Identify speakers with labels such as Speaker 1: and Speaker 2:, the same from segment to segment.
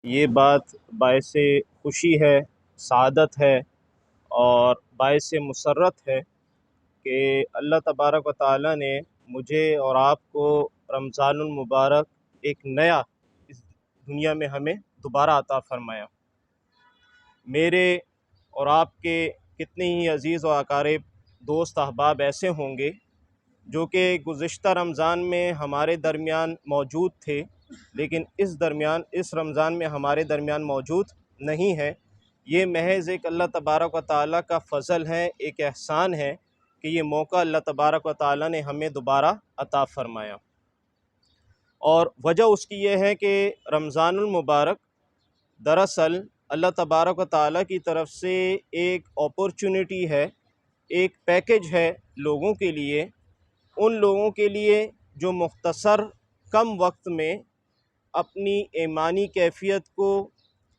Speaker 1: ये बात बायस खुशी है, सआदत है और बायस मुसर्रत है कि अल्लाह तबारक व तआला ने मुझे और आपको रमज़ानुल मुबारक एक नया इस दुनिया में हमें दोबारा अता फ़रमाया। मेरे और आपके कितने ही अज़ीज़ व अकारिब दोस्त अहबाब ऐसे होंगे जो कि गुज़िश्ता रमज़ान में हमारे दरमियान मौजूद थे, लेकिन इस रमज़ान में हमारे दरमियान मौजूद नहीं है। ये महज़ एक अल्लाह तबारक व तआला का फ़ज़ल है, एक एहसान है कि ये मौका अल्लाह तबारक व तआला ने हमें दोबारा अता फ़रमाया। और वजह उसकी ये है कि रमज़ानुल मुबारक दरअसल अल्लाह तबारक व तआला की तरफ से एक अपॉर्चुनिटी है, एक पैकेज है उन लोगों के लिए जो मुख्तसर कम वक्त में अपनी ईमानी कैफ़ियत को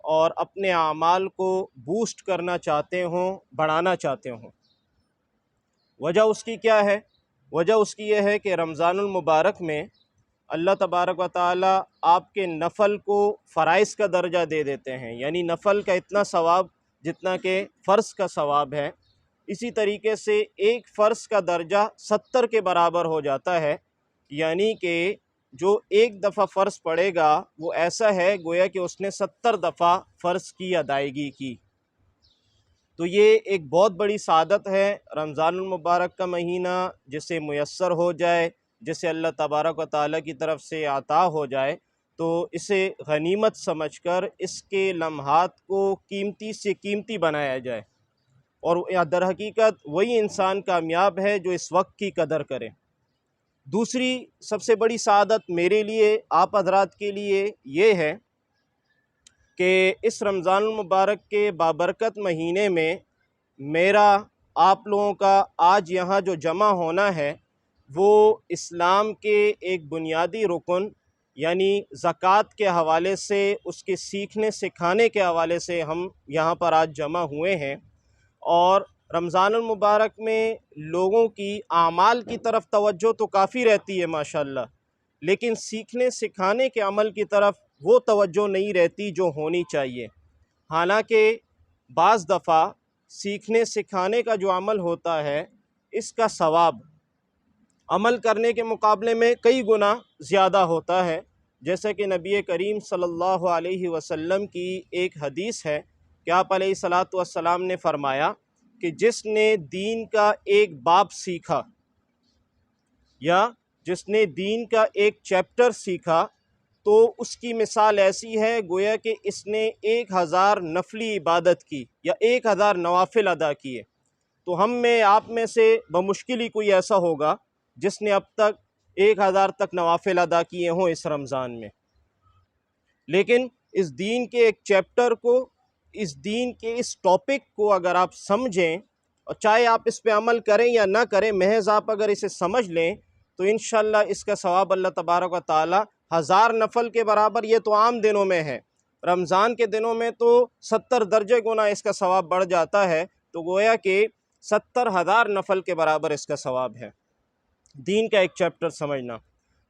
Speaker 1: और अपने आमाल को बूस्ट करना चाहते हों, बढ़ाना चाहते हों। वजह उसकी क्या है? वजह उसकी यह है कि रमज़ानुल मुबारक में अल्लाह तबारक व तआला आपके नफ़ल को फ़राइज़ का दर्जा दे देते हैं, यानी नफ़ल का इतना सवाब जितना कि फ़र्ज़ का सवाब है। इसी तरीके से एक फ़र्ज़ का दर्जा 70 के बराबर हो जाता है, यानी कि जो एक दफ़ा फ़र्ज़ पढ़ेगा वो ऐसा है गोया कि उसने 70 दफ़ा फ़र्ज़ की अदायगी की। तो ये एक बहुत बड़ी सआदत है। रमज़ानुल मुबारक का महीना जिसे मुयस्सर हो जाए, जिसे अल्लाह तबारक व तआला की तरफ से अता हो जाए, तो इसे गनीमत समझकर इसके लम्हात को कीमती से कीमती बनाया जाए। और दर हकीकत वही इंसान कामयाब है जो इस वक्त की कदर करे। दूसरी सबसे बड़ी सआदत मेरे लिए, आप हज़रात के लिए ये है कि इस रमज़ानुल मुबारक के बाबरकत महीने में मेरा आप लोगों का आज यहाँ जो जमा होना है वो इस्लाम के एक बुनियादी रुकन यानी ज़कात के हवाले से, उसके सीखने सिखाने के हवाले से हम यहाँ पर आज जमा हुए हैं। और रमज़ानुल मुबारक में लोगों की आमाल की तरफ तवज्जो तो काफ़ी रहती है माशाअल्लाह, लेकिन सीखने सिखाने के अमल की तरफ वो तवज्जो नहीं रहती जो होनी चाहिए। हालांकि बाज़ दफ़ा सीखने सिखाने का जो अमल होता है इसका सवाब अमल करने के मुकाबले में कई गुना ज़्यादा होता है। जैसे कि नबी करीम सल्लल्लाहु अलैहि वसल्लम की एक हदीस है कि आप अलैहिस्सलातु वस्सलाम ने फ़रमाया कि जिसने दीन का एक बाब सीखा या जिसने दीन का एक चैप्टर सीखा तो उसकी मिसाल ऐसी है गोया कि इसने 1000 नफली इबादत की या 1000 नवाफिल अदा किए। तो हम में आप में से बमुश्किल ही कोई ऐसा होगा जिसने अब तक 1000 तक नवाफिल अदा किए हों इस रमज़ान में। लेकिन इस दीन के एक चैप्टर को, इस दीन के इस टॉपिक को अगर आप समझें और चाहे आप इस पे अमल करें या ना करें, महज आप अगर इसे समझ लें तो इंशाअल्लाह इसका सवाब अल्लाह तबारक व तआला 1000 नफल के बराबर, ये तो आम दिनों में है, रमज़ान के दिनों में तो 70 दर्जे गुना इसका सवाब बढ़ जाता है। तो गोया कि 70,000 नफल के बराबर इसका सवाब है दीन का एक चैप्टर समझना।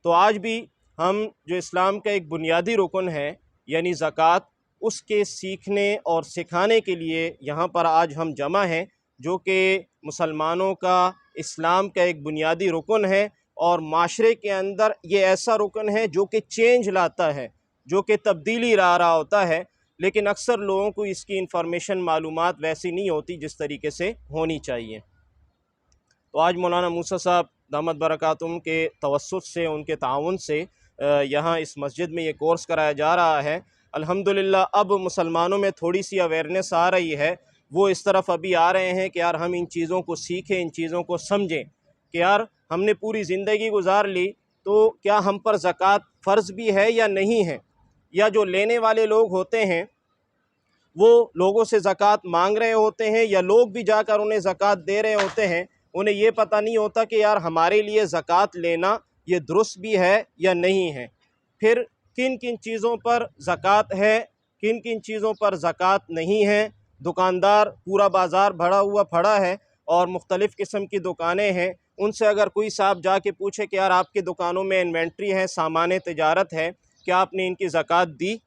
Speaker 1: तो आज भी हम जो इस्लाम का एक बुनियादी रुकन है यानी ज़कात, उसके सीखने और सिखाने के लिए यहाँ पर आज हम जमा हैं, जो कि मुसलमानों का इस्लाम का एक बुनियादी रुकन है और माशरे के अंदर ये ऐसा रुकन है जो कि चेंज लाता है, जो कि तब्दीली ला रहा होता है। लेकिन अक्सर लोगों को इसकी इंफॉर्मेशन मालूमात वैसी नहीं होती जिस तरीके से होनी चाहिए। तो आज मौलाना मूसा साहब दामद बरकातुम के तवस्सुत से, उनके ताउन से यहाँ इस मस्जिद में ये कोर्स कराया जा रहा है। अल्हम्दुलिल्लाह अब मुसलमानों में थोड़ी सी अवेयरनेस आ रही है, वो इस तरफ अभी आ रहे हैं कि यार हम इन चीज़ों को सीखें, इन चीज़ों को समझें कि यार हमने पूरी ज़िंदगी गुजार ली तो क्या हम पर ज़कात फ़र्ज़ भी है या नहीं है, या जो लेने वाले लोग होते हैं वो लोगों से ज़कात मांग रहे होते हैं या लोग भी जाकर उन्हें ज़कात दे रहे होते हैं। उन्हें ये पता नहीं होता कि यार हमारे लिए ज़कात लेना ये दुरुस्त भी है या नहीं है। फिर किन किन चीज़ों पर ज़कात है, किन किन चीज़ों पर ज़कात नहीं है। दुकानदार, पूरा बाज़ार भरा हुआ पड़ा है और मुख्तलिफ़ किस्म की दुकानें हैं, उनसे अगर कोई साहब जाके पूछे कि यार आपकी दुकानों में इन्वेंट्री है, सामान तिजारत है, क्या आपने इनकी ज़कात दी,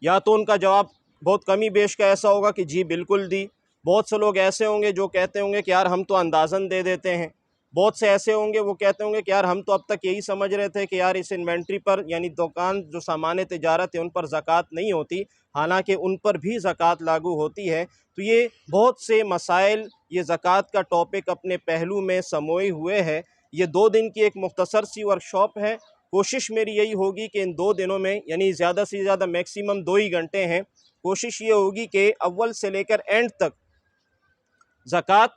Speaker 1: या तो उनका जवाब बहुत कमी बेश का ऐसा होगा कि जी बिल्कुल दी। बहुत से लोग ऐसे होंगे जो कहते होंगे कि यार हम तो अंदाज़न दे देते हैं। बहुत से ऐसे होंगे वो कहते होंगे कि यार हम तो अब तक यही समझ रहे थे कि यार इस इन्वेंट्री पर यानी दुकान जो सामान तिजारत है उन पर ज़कात नहीं होती, हालांकि उन पर भी ज़कात लागू होती है। तो ये बहुत से मसाइल, ये ज़कात का टॉपिक अपने पहलू में समोए हुए है। ये 2 दिन की एक मुख्तसर सी वर्कशॉप है। कोशिश मेरी यही होगी कि इन 2 दिनों में यानी ज़्यादा से ज़्यादा मैक्सिमम 2 ही घंटे हैं, कोशिश ये होगी कि अव्वल से लेकर एंड तक ज़कात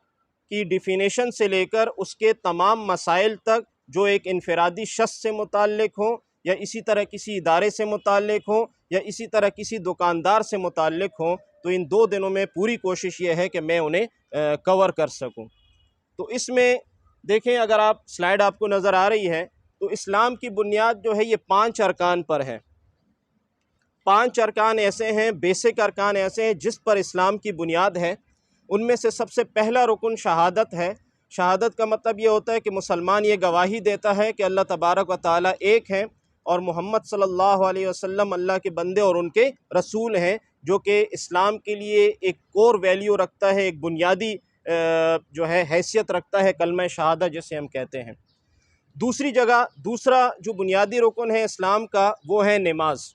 Speaker 1: की डिफिनेशन से लेकर उसके तमाम मसाइल तक, जो एक इनफरादी शख्स से मुताल्लिक हो या इसी तरह किसी इदारे से मुताल्लिक हो या इसी तरह किसी दुकानदार से मुताल्लिक हो, तो इन 2 दिनों में पूरी कोशिश ये है कि मैं उन्हें कवर कर सकूं। तो इसमें देखें, अगर आप स्लाइड आपको नज़र आ रही है, तो इस्लाम की बुनियाद जो है ये 5 अरकान पर है। 5 अरकान ऐसे हैं, बेसिक अरकान ऐसे हैं जिस पर इस्लाम की बुनियाद है। उनमें से सबसे पहला रुकन शहादत है। शहादत का मतलब ये होता है कि मुसलमान ये गवाही देता है कि अल्लाह तबारक व तआला एक है और मोहम्मद सल्लल्लाहु अलैहि वसल्लम अल्लाह के बंदे और उनके रसूल हैं, जो कि इस्लाम के लिए एक कोर वैल्यू रखता है, एक बुनियादी जो है हैसियत रखता है कलमा शहादत जिसे हम कहते हैं। दूसरी जगह दूसरा जो बुनियादी रुकन है इस्लाम का वो है नमाज।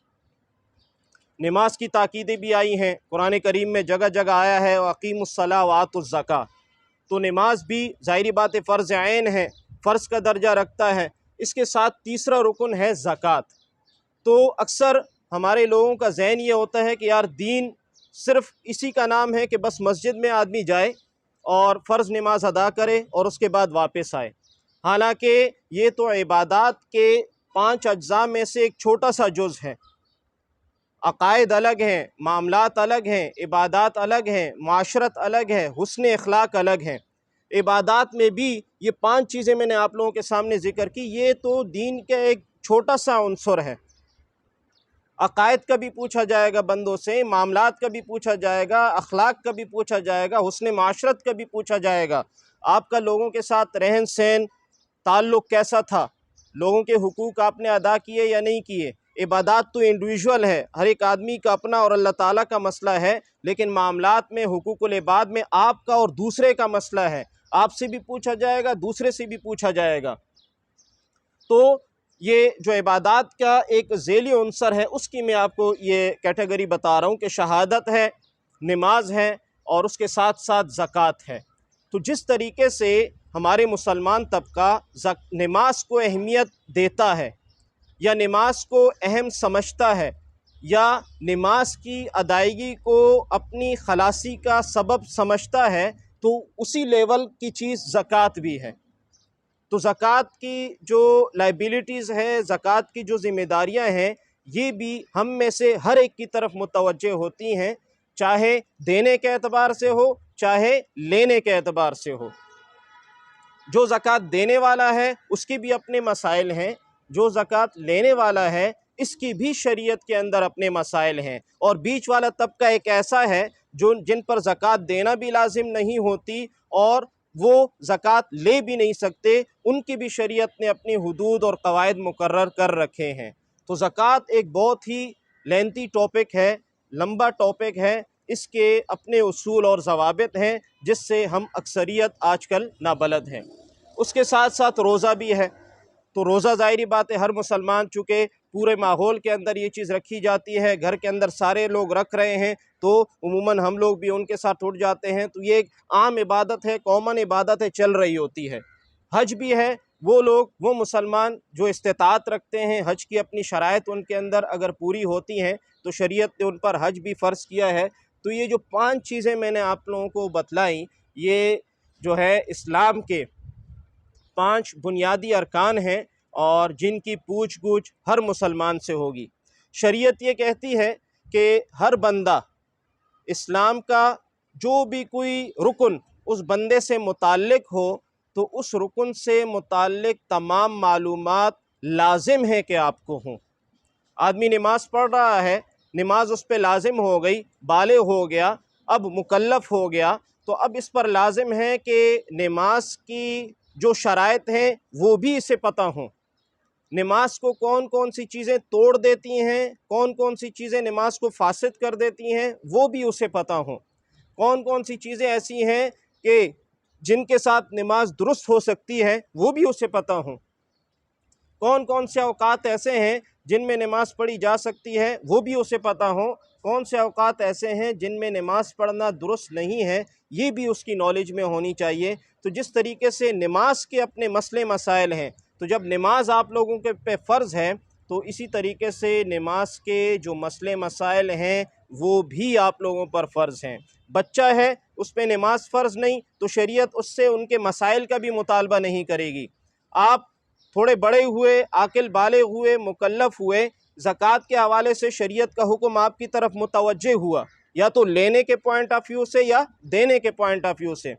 Speaker 1: नमाज की ताकीदें भी आई हैं, कुरान करीम में जगह जगह आया है अक़ीमुस्सलाह व आतुज़्ज़का। तो नमाज भी ज़ाहिरी बात फ़र्ज़ ऐन है, फ़र्ज़ का दर्जा रखता है। इसके साथ तीसरा रुकन है ज़कात। तो अक्सर हमारे लोगों का ज़हन ये होता है कि यार दीन सिर्फ़ इसी का नाम है कि बस मस्जिद में आदमी जाए और फ़र्ज़ नमाज अदा करे और उसके बाद वापस आए। हालांकि ये तो इबादत के 5 अज्ज़ा में से एक छोटा सा जुज़ है। अक़ायद अलग हैं, मामलात अलग हैं, इबादत अलग हैं, माशरत अलग है, हुस्न अखलाक अलग हैं। इबादत में भी ये 5 चीज़ें मैंने आप लोगों के सामने ज़िक्र की, ये तो दीन का एक छोटा सा उन्सर है। अक़ायद का भी पूछा जाएगा बंदों से, मामलात का भी पूछा जाएगा, अखलाक का भी पूछा जाएगा, हुस्न माशरत का भी पूछा जाएगा। आपका लोगों के साथ रहन सहन ताल्लुक़ कैसा था, लोगों के हुकूक आपने अदा किए या नहीं किए। इबादत तो इंडिविजुअल है, हर एक आदमी का अपना और अल्लाह ताला का मसला है, लेकिन मामलात में हुकूकुल इबाद में आपका और दूसरे का मसला है। आपसे भी पूछा जाएगा, दूसरे से भी पूछा जाएगा। तो ये जो इबादत का एक ज़ेली उन्सर है उसकी मैं आपको ये कैटेगरी बता रहा हूँ कि शहादत है, नमाज है और उसके साथ साथ ज़कात है। तो जिस तरीके से हमारे मुसलमान तबका नमाज को अहमियत देता है या नमाज को अहम समझता है या नमाज की अदायगी को अपनी खलासी का सबब समझता है, तो उसी लेवल की चीज़ ज़कात भी है। तो ज़कात की जो लाइबिलिटीज़ है, ज़कात की जो ज़िम्मेदारियां हैं, ये भी हम में से हर एक की तरफ मुतवज्जे होती हैं, चाहे देने के एतबार से हो चाहे लेने के एतबार से हो। जो ज़कात देने वाला है उसके भी अपने मसाइल हैं, जो ज़कात लेने वाला है इसकी भी शरीयत के अंदर अपने मसाइल हैं, और बीच वाला तबका एक ऐसा है जो जिन पर ज़कात देना भी लाजिम नहीं होती और वो ज़कात ले भी नहीं सकते, उनकी भी शरीयत ने अपनी हुदूद और क़वायद मुकर्रर कर रखे हैं। तो ज़कात एक बहुत ही लेंथी टॉपिक है, लंबा टॉपिक है, इसके अपने उसूल और ज़वाबित हैं जिससे हम अक्सरियत आजकल नाबलद हैं। उसके साथ साथ रोज़ा भी है। तो रोज़ा ज़ाहिरी बात है हर मुसलमान, चूँकि पूरे माहौल के अंदर ये चीज़ रखी जाती है, घर के अंदर सारे लोग रख रहे हैं तो उमूमन हम लोग भी उनके साथ उठ जाते हैं। तो ये एक आम इबादत है, कॉमन इबादत है, चल रही होती है। हज भी है, वो लोग, वो मुसलमान जो इस्तिताअत रखते हैं, हज की अपनी शराइत उनके अंदर अगर पूरी होती हैं तो शरीयत ने उन पर हज भी फ़र्ज़ किया है। तो ये जो 5 चीज़ें मैंने आप लोगों को बतलाई, ये जो है इस्लाम के 5 बुनियादी अरकान हैं और जिनकी पूछ गूछ हर मुसलमान से होगी। शरीयत ये कहती है कि हर बंदा इस्लाम का जो भी कोई रुकन उस बंदे से मुताल्लिक हो तो उस रुकन से मुताल्लिक तमाम मालूमात लाजिम है कि आपको हों। आदमी नमाज़ पढ़ रहा है, नमाज उस पर लाजिम हो गई, बालिग हो गया, अब मुकल्लफ़ हो गया, तो अब इस पर लाजिम है कि नमाज की जो शराइत हैं वो भी इसे पता हों। नमाज को कौन कौन सी चीज़ें तोड़ देती हैं, कौन कौन सी चीज़ें नमाज को फासिद कर देती हैं, वो भी उसे पता हो। कौन कौन सी चीज़ें ऐसी हैं कि जिनके साथ नमाज दुरुस्त हो सकती है, वो भी उसे पता हो। कौन कौन से औकात ऐसे हैं जिनमें नमाज पढ़ी जा सकती है, वो भी उसे पता हो। कौन से औकात ऐसे हैं जिनमें नमाज पढ़ना दुरुस्त नहीं है, ये भी उसकी नॉलेज में होनी चाहिए। तो जिस तरीके से नमाज के अपने मसले मसाइल हैं, तो जब नमाज आप लोगों के पे फ़र्ज़ है, तो इसी तरीके से नमाज के जो मसले मसाइल हैं वो भी आप लोगों पर फ़र्ज़ हैं। बच्चा है, उस पे नमाज फ़र्ज़ नहीं, तो शरीयत उससे उनके मसाइल का भी मुतालबा नहीं करेगी। आप थोड़े बड़े हुए, आकिल बालिग हुए, मुकल्लफ़ हुए, ज़कात के हवाले से शरीयत का हुक्म आपकी तरफ मुतवज्जे हुआ, या तो लेने के पॉइंट ऑफ व्यू से या देने के पॉइंट ऑफ व्यू से।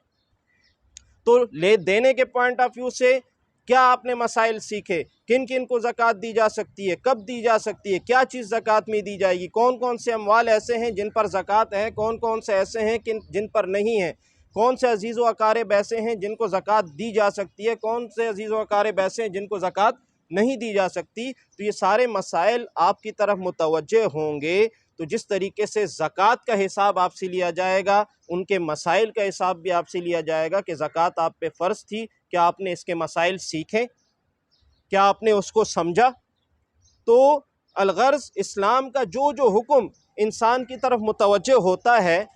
Speaker 1: तो ले देने के पॉइंट ऑफ व्यू से क्या आपने मसाइल सीखे, किन किन को ज़कात दी जा सकती है, कब दी जा सकती है, क्या चीज़ ज़कात में दी जाएगी, कौन कौन से अमवाल ऐसे हैं जिन पर ज़कात है, कौन कौन से ऐसे हैं जिन पर नहीं है, कौन से अजीज़ व अकारिब ऐसे हैं जिनको ज़कात दी जा सकती है, कौन से अजीज़ व अकारिब ऐसे हैं जिनको ज़कात नहीं दी जा सकती। तो ये सारे मसाइल आपकी तरफ मुतवज्जे होंगे। तो जिस तरीके से ज़कात का हिसाब आपसे लिया जाएगा, उनके मसाइल का हिसाब भी आपसे लिया जाएगा कि ज़कात आप पे फ़र्ज़ थी, क्या आपने इसके मसाइल सीखे, क्या आपने उसको समझा। तो अलगर्ज़ इस्लाम का जो जो हुक्म इंसान की तरफ मुतवज्जे होता है,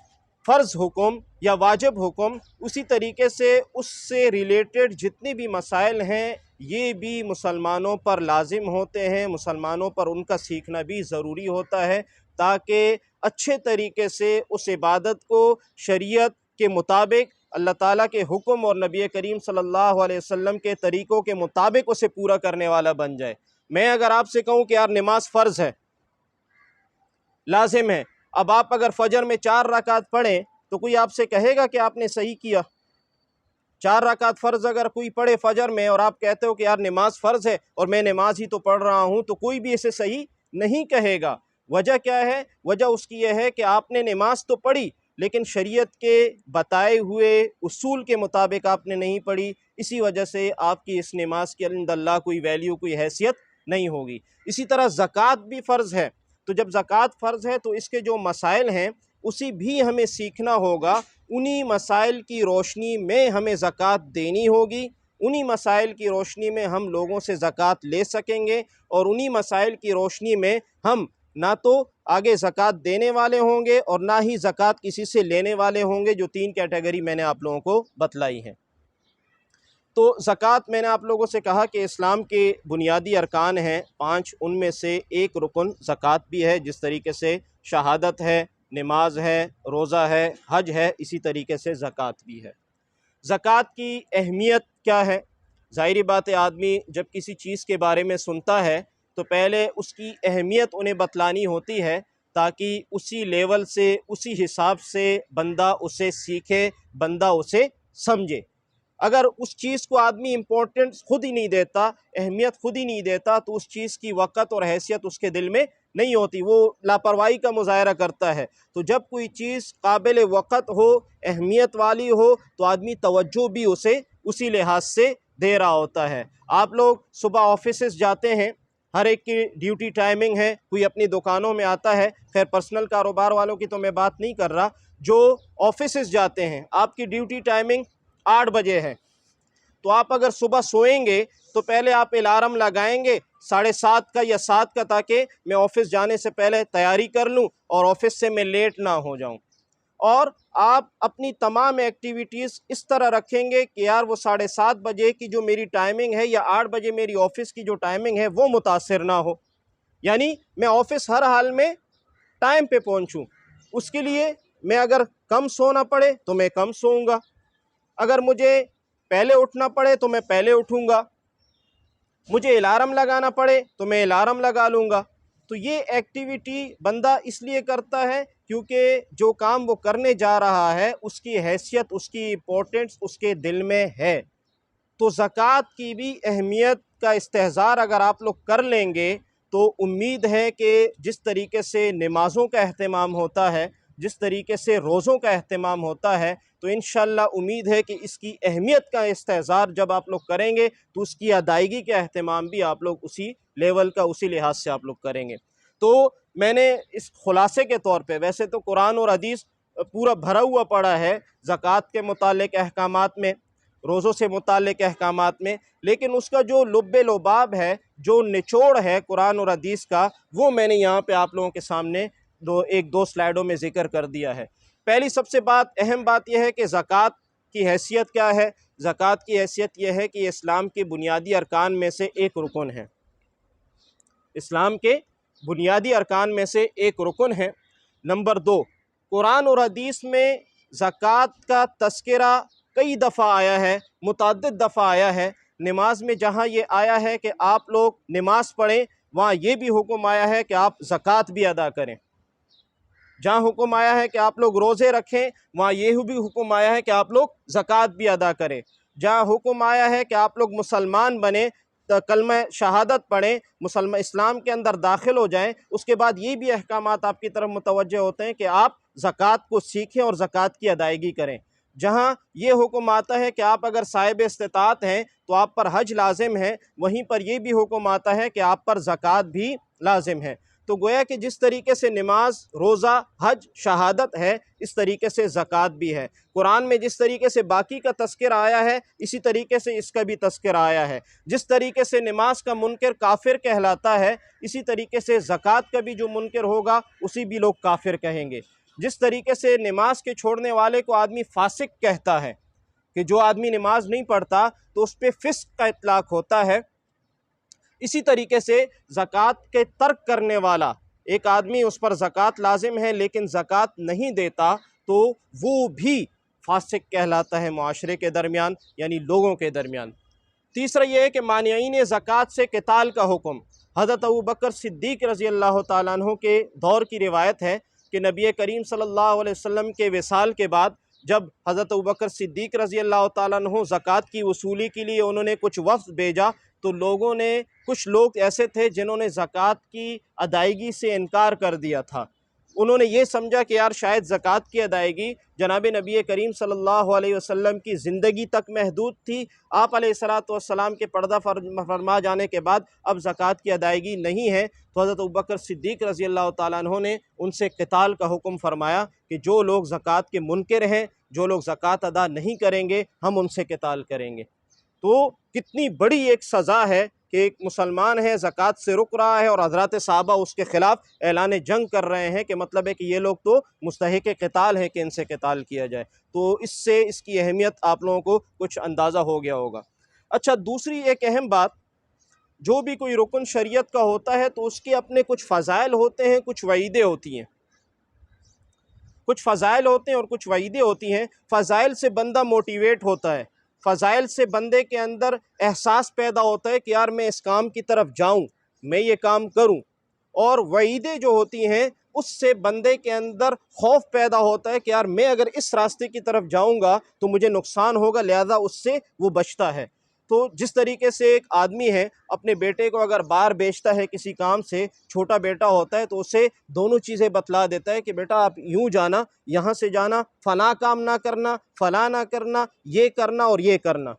Speaker 1: फ़र्ज़ हुक्म या वाजिब हुक्म, उसी तरीके से उससे रिलेटेड जितने भी मसाइल हैं ये भी मुसलमानों पर लाजिम होते हैं, मुसलमानों पर उनका सीखना भी ज़रूरी होता है, ताकि अच्छे तरीके से उस इबादत को शरीयत के मुताबिक, अल्लाह ताला के हुक्म और नबी करीम सल्लल्लाहु अलैहि वसल्लम के तरीक़ों के मुताबिक उसे पूरा करने वाला बन जाए। मैं अगर आपसे कहूँ कि यार नमाज फ़र्ज़ है, लाजिम है, अब आप अगर फ़जर में 4 रकात पढ़ें तो कोई आपसे कहेगा कि आपने सही किया। 4 रकात फ़र्ज़ अगर कोई पढ़े फ़जर में और आप कहते हो कि यार नमाज फ़र्ज़ है और मैं नमाज ही तो पढ़ रहा हूँ, तो कोई भी इसे सही नहीं कहेगा। वजह क्या है? वजह उसकी यह है कि आपने नमाज तो पढ़ी, लेकिन शरीयत के बताए हुए उसूल के मुताबिक आपने नहीं पढ़ी। इसी वजह से आपकी इस नमाज के अंदर कोई वैल्यू, कोई हैसियत नहीं होगी। इसी तरह ज़कात भी फ़र्ज़ है। तो जब ज़कात फ़र्ज़ है तो इसके जो मसाइल हैं उसी भी हमें सीखना होगा। उन्हीं मसाइल की रोशनी में हमें ज़कात देनी होगी, उन्हीं मसाइल की रोशनी में हम लोगों से ज़कात ले सकेंगे, और उन्हीं मसाइल की रोशनी में हम ना तो आगे ज़कात देने वाले होंगे और ना ही ज़कात किसी से लेने वाले होंगे, जो 3 कैटेगरी मैंने आप लोगों को बतलाई है। तो ज़कात मैंने आप लोगों से कहा कि इस्लाम के बुनियादी अरकान हैं 5, उनमें से एक रुकन ज़कात भी है। जिस तरीके से शहादत है, नमाज है, रोज़ा है, हज है, इसी तरीके से ज़कात भी है। ज़कात की अहमियत क्या है? ज़ाहिरी बात है, आदमी जब किसी चीज़ के बारे में सुनता है तो पहले उसकी अहमियत उन्हें बतलानी होती है, ताकि उसी लेवल से, उसी हिसाब से बंदा उसे सीखे, बंदा उसे समझे। अगर उस चीज़ को आदमी इम्पोर्टेंस खुद ही नहीं देता, अहमियत खुद ही नहीं देता, तो उस चीज़ की वक़्त और हैसियत उसके दिल में नहीं होती, वो लापरवाही का मुज़ाहरा करता है। तो जब कोई चीज़ काबिल वक़्त हो, अहमियत वाली हो, तो आदमी तवज्जो भी उसे उसी लिहाज से दे रहा होता है। आप लोग सुबह ऑफिसेज़ जाते हैं, हर एक की ड्यूटी टाइमिंग है, कोई अपनी दुकानों में आता है। खैर पर्सनल कारोबार वालों की तो मैं बात नहीं कर रहा, जो ऑफिसेज़ जाते हैं, आपकी ड्यूटी टाइमिंग 8 बजे है। तो आप अगर सुबह सोएंगे तो पहले आप अलार्म लगाएंगे 7:30 का या 7 का, ताकि मैं ऑफिस जाने से पहले तैयारी कर लूं और ऑफिस से मैं लेट ना हो जाऊं। और आप अपनी तमाम एक्टिविटीज़ इस तरह रखेंगे कि यार वो 7:30 बजे की जो मेरी टाइमिंग है या 8 बजे मेरी ऑफिस की जो टाइमिंग है वो मुतासिर ना हो, यानी मैं ऑफिस हर हाल में टाइम पे पहुंचूं। उसके लिए मैं अगर कम सोना पड़े तो मैं कम सोऊंगा, अगर मुझे पहले उठना पड़े तो मैं पहले उठूंगा, मुझे अलार्म लगाना पड़े तो मैं अलार्म लगा लूँगा। तो ये एक्टिविटी बंदा इसलिए करता है क्योंकि जो काम वो करने जा रहा है उसकी हैसियत, उसकी इम्पोर्टेंस उसके दिल में है। तो ज़कात की भी अहमियत का इस्तेहज़ार अगर आप लोग कर लेंगे तो उम्मीद है कि जिस तरीके से नमाज़ों का अहतमाम होता है, जिस तरीके से रोज़ों का अहतमाम होता है, तो इंशाअल्लाह उम्मीद है कि इसकी अहमियत का इस्तेज़ार जब आप लोग करेंगे तो उसकी अदायगी का अहतमाम भी आप लोग उसी लेवल का, उसी लिहाज से आप लोग करेंगे। तो मैंने इस खुलासे के तौर पे, वैसे तो कुरान और हदीस पूरा भरा हुआ पड़ा है ज़कात के मुतालिक अहकामात में, रोज़ों से मुतालिक अहकामात में, लेकिन उसका जो लुब्बे लुबाब है, जो निचोड़ है कुरान और हदीस का, वो मैंने यहाँ पे आप लोगों के सामने एक दो स्लाइडों में ज़िक्र कर दिया है। पहली सबसे अहम बात यह है कि ज़कात की हैसियत क्या है। ज़कात की हैसियत यह है कि इस्लाम के बुनियादी अरकान में से एक रुकन है। इस्लाम के बुनियादी अरकान में से एक रुकन है। नंबर 2, कुरान और हदीस में ज़कात का तज़किरा कई दफ़ा आया है, मुतअद्दिद दफ़ा आया है। नमाज में जहाँ ये आया है कि आप लोग नमाज़ पढ़ें, वहाँ ये भी हुक्म आया है कि आप ज़कात भी अदा करें। जहाँ हुक्म आया है कि आप लोग रोज़े रखें, वहाँ ये भी हुक्म आया है कि आप लोग ज़कात भी अदा करें। जहाँ हुक्म आया है कि आप लोग मुसलमान बने, तो कलमा शहादत पढ़ें, मुसलमान इस्लाम के अंदर दाखिल हो जाएं, उसके बाद ये भी अहकामात आपकी तरफ मुतवज्जह होते हैं कि आप ज़कात को सीखें और ज़कात की अदायगी करें। जहाँ ये हुक्म आता है कि आप अगर साहिब इस्तिताअत हैं तो आप पर हज लाजिम है, वहीं पर यह भी हुक्म आता है कि आप पर ज़कात भी लाजिम है। तो गोया कि जिस तरीके से नमाज, रोज़ा, हज, शहादत है, इस तरीके से ज़कात भी है। कुरान में जिस तरीके से बाकी का तज़किरा आया है, इसी तरीके से इसका भी तज़किरा आया है। जिस तरीके से नमाज का मुनकर काफिर कहलाता है, इसी तरीके से ज़कात का भी जो मुनकर होगा उसी भी लोग काफिर कहेंगे। जिस तरीके से नमाज के छोड़ने वाले को आदमी फासिक कहता है, कि जो आदमी नमाज नहीं पढ़ता तो उस पर फ़िस्क का इतलाक़ होता है, इसी तरीके से ज़कात के तर्क करने वाला एक आदमी, उस पर ज़कात लाजिम है लेकिन ज़कात नहीं देता, तो वो भी फासिक कहलाता है मुआशरे के दरमियान, यानी लोगों के दरमियान। तीसरा ये है कि मानियीन ज़कात से क़िताल का हुक्म। हज़रत अबू बकर सिद्दीक़ रज़ी अल्लाह तआला अन्हु के दौर की रिवायत है कि नबी करीम सल्लल्लाहु अलैहि वसल्लम के विसाल के बाद जब हज़रत अबू बकर सिद्दीक़ रज़ी अल्लाह तआला अन्हु ज़कात की वसूली के लिए उन्होंने कुछ वफ़द भेजा, तो कुछ लोग ऐसे थे जिन्होंने ज़कात की अदायगी से इनकार कर दिया था। उन्होंने ये समझा कि यार शायद ज़कात की अदायगी जनाब नबी करीम सल्लल्लाहु अलैहि वसल्लम की ज़िंदगी तक महदूद थी। आप अलैहिस्सलातु वस्सलाम के पर्दा फरमा जाने के बाद अब ज़कात की अदायगी नहीं है। तो हज़रत अबू बकर सिद्दीक़ रज़ी अल्लाह तआला अन्हु ने उनसे क़िताल का हुक्म फरमाया कि जो लोग ज़कात के मुनकर हैं, जो लोग ज़कात अदा नहीं करेंगे, हम उनसे क़िताल करेंगे। तो कितनी बड़ी एक सज़ा है कि एक मुसलमान है, ज़कात से रुक रहा है और हज़रात सहाबा उसके ख़िलाफ़ ऐलान जंग कर रहे हैं, कि मतलब है कि ये लोग तो मुस्तहिक़ क़िताल हैं कि इनसे क़िताल किया जाए। तो इससे इसकी अहमियत आप लोगों को कुछ अंदाज़ा हो गया होगा। अच्छा, दूसरी एक अहम बात, जो भी कोई रुकन शरीयत का होता है तो उसके अपने कुछ फ़ज़ाइल होते हैं, कुछ वईदें होती हैं। कुछ फ़ज़ाइल होते हैं और कुछ वईदें होती हैं। फ़ज़ाइल से बंदा मोटिवेट होता है, फ़ज़ाइल से बंदे के अंदर एहसास पैदा होता है कि यार मैं इस काम की तरफ जाऊं, मैं ये काम करूं। और वईदें जो होती हैं उससे बंदे के अंदर खौफ पैदा होता है कि यार मैं अगर इस रास्ते की तरफ जाऊंगा तो मुझे नुकसान होगा, लिहाजा उससे वो बचता है। तो जिस तरीके से एक आदमी है अपने बेटे को अगर बाहर भेजता है किसी काम से, छोटा बेटा होता है तो उसे दोनों चीज़ें बतला देता है कि बेटा आप यूँ जाना, यहाँ से जाना, फ़ला काम ना करना, फ़ला ना करना, ये करना और ये करना।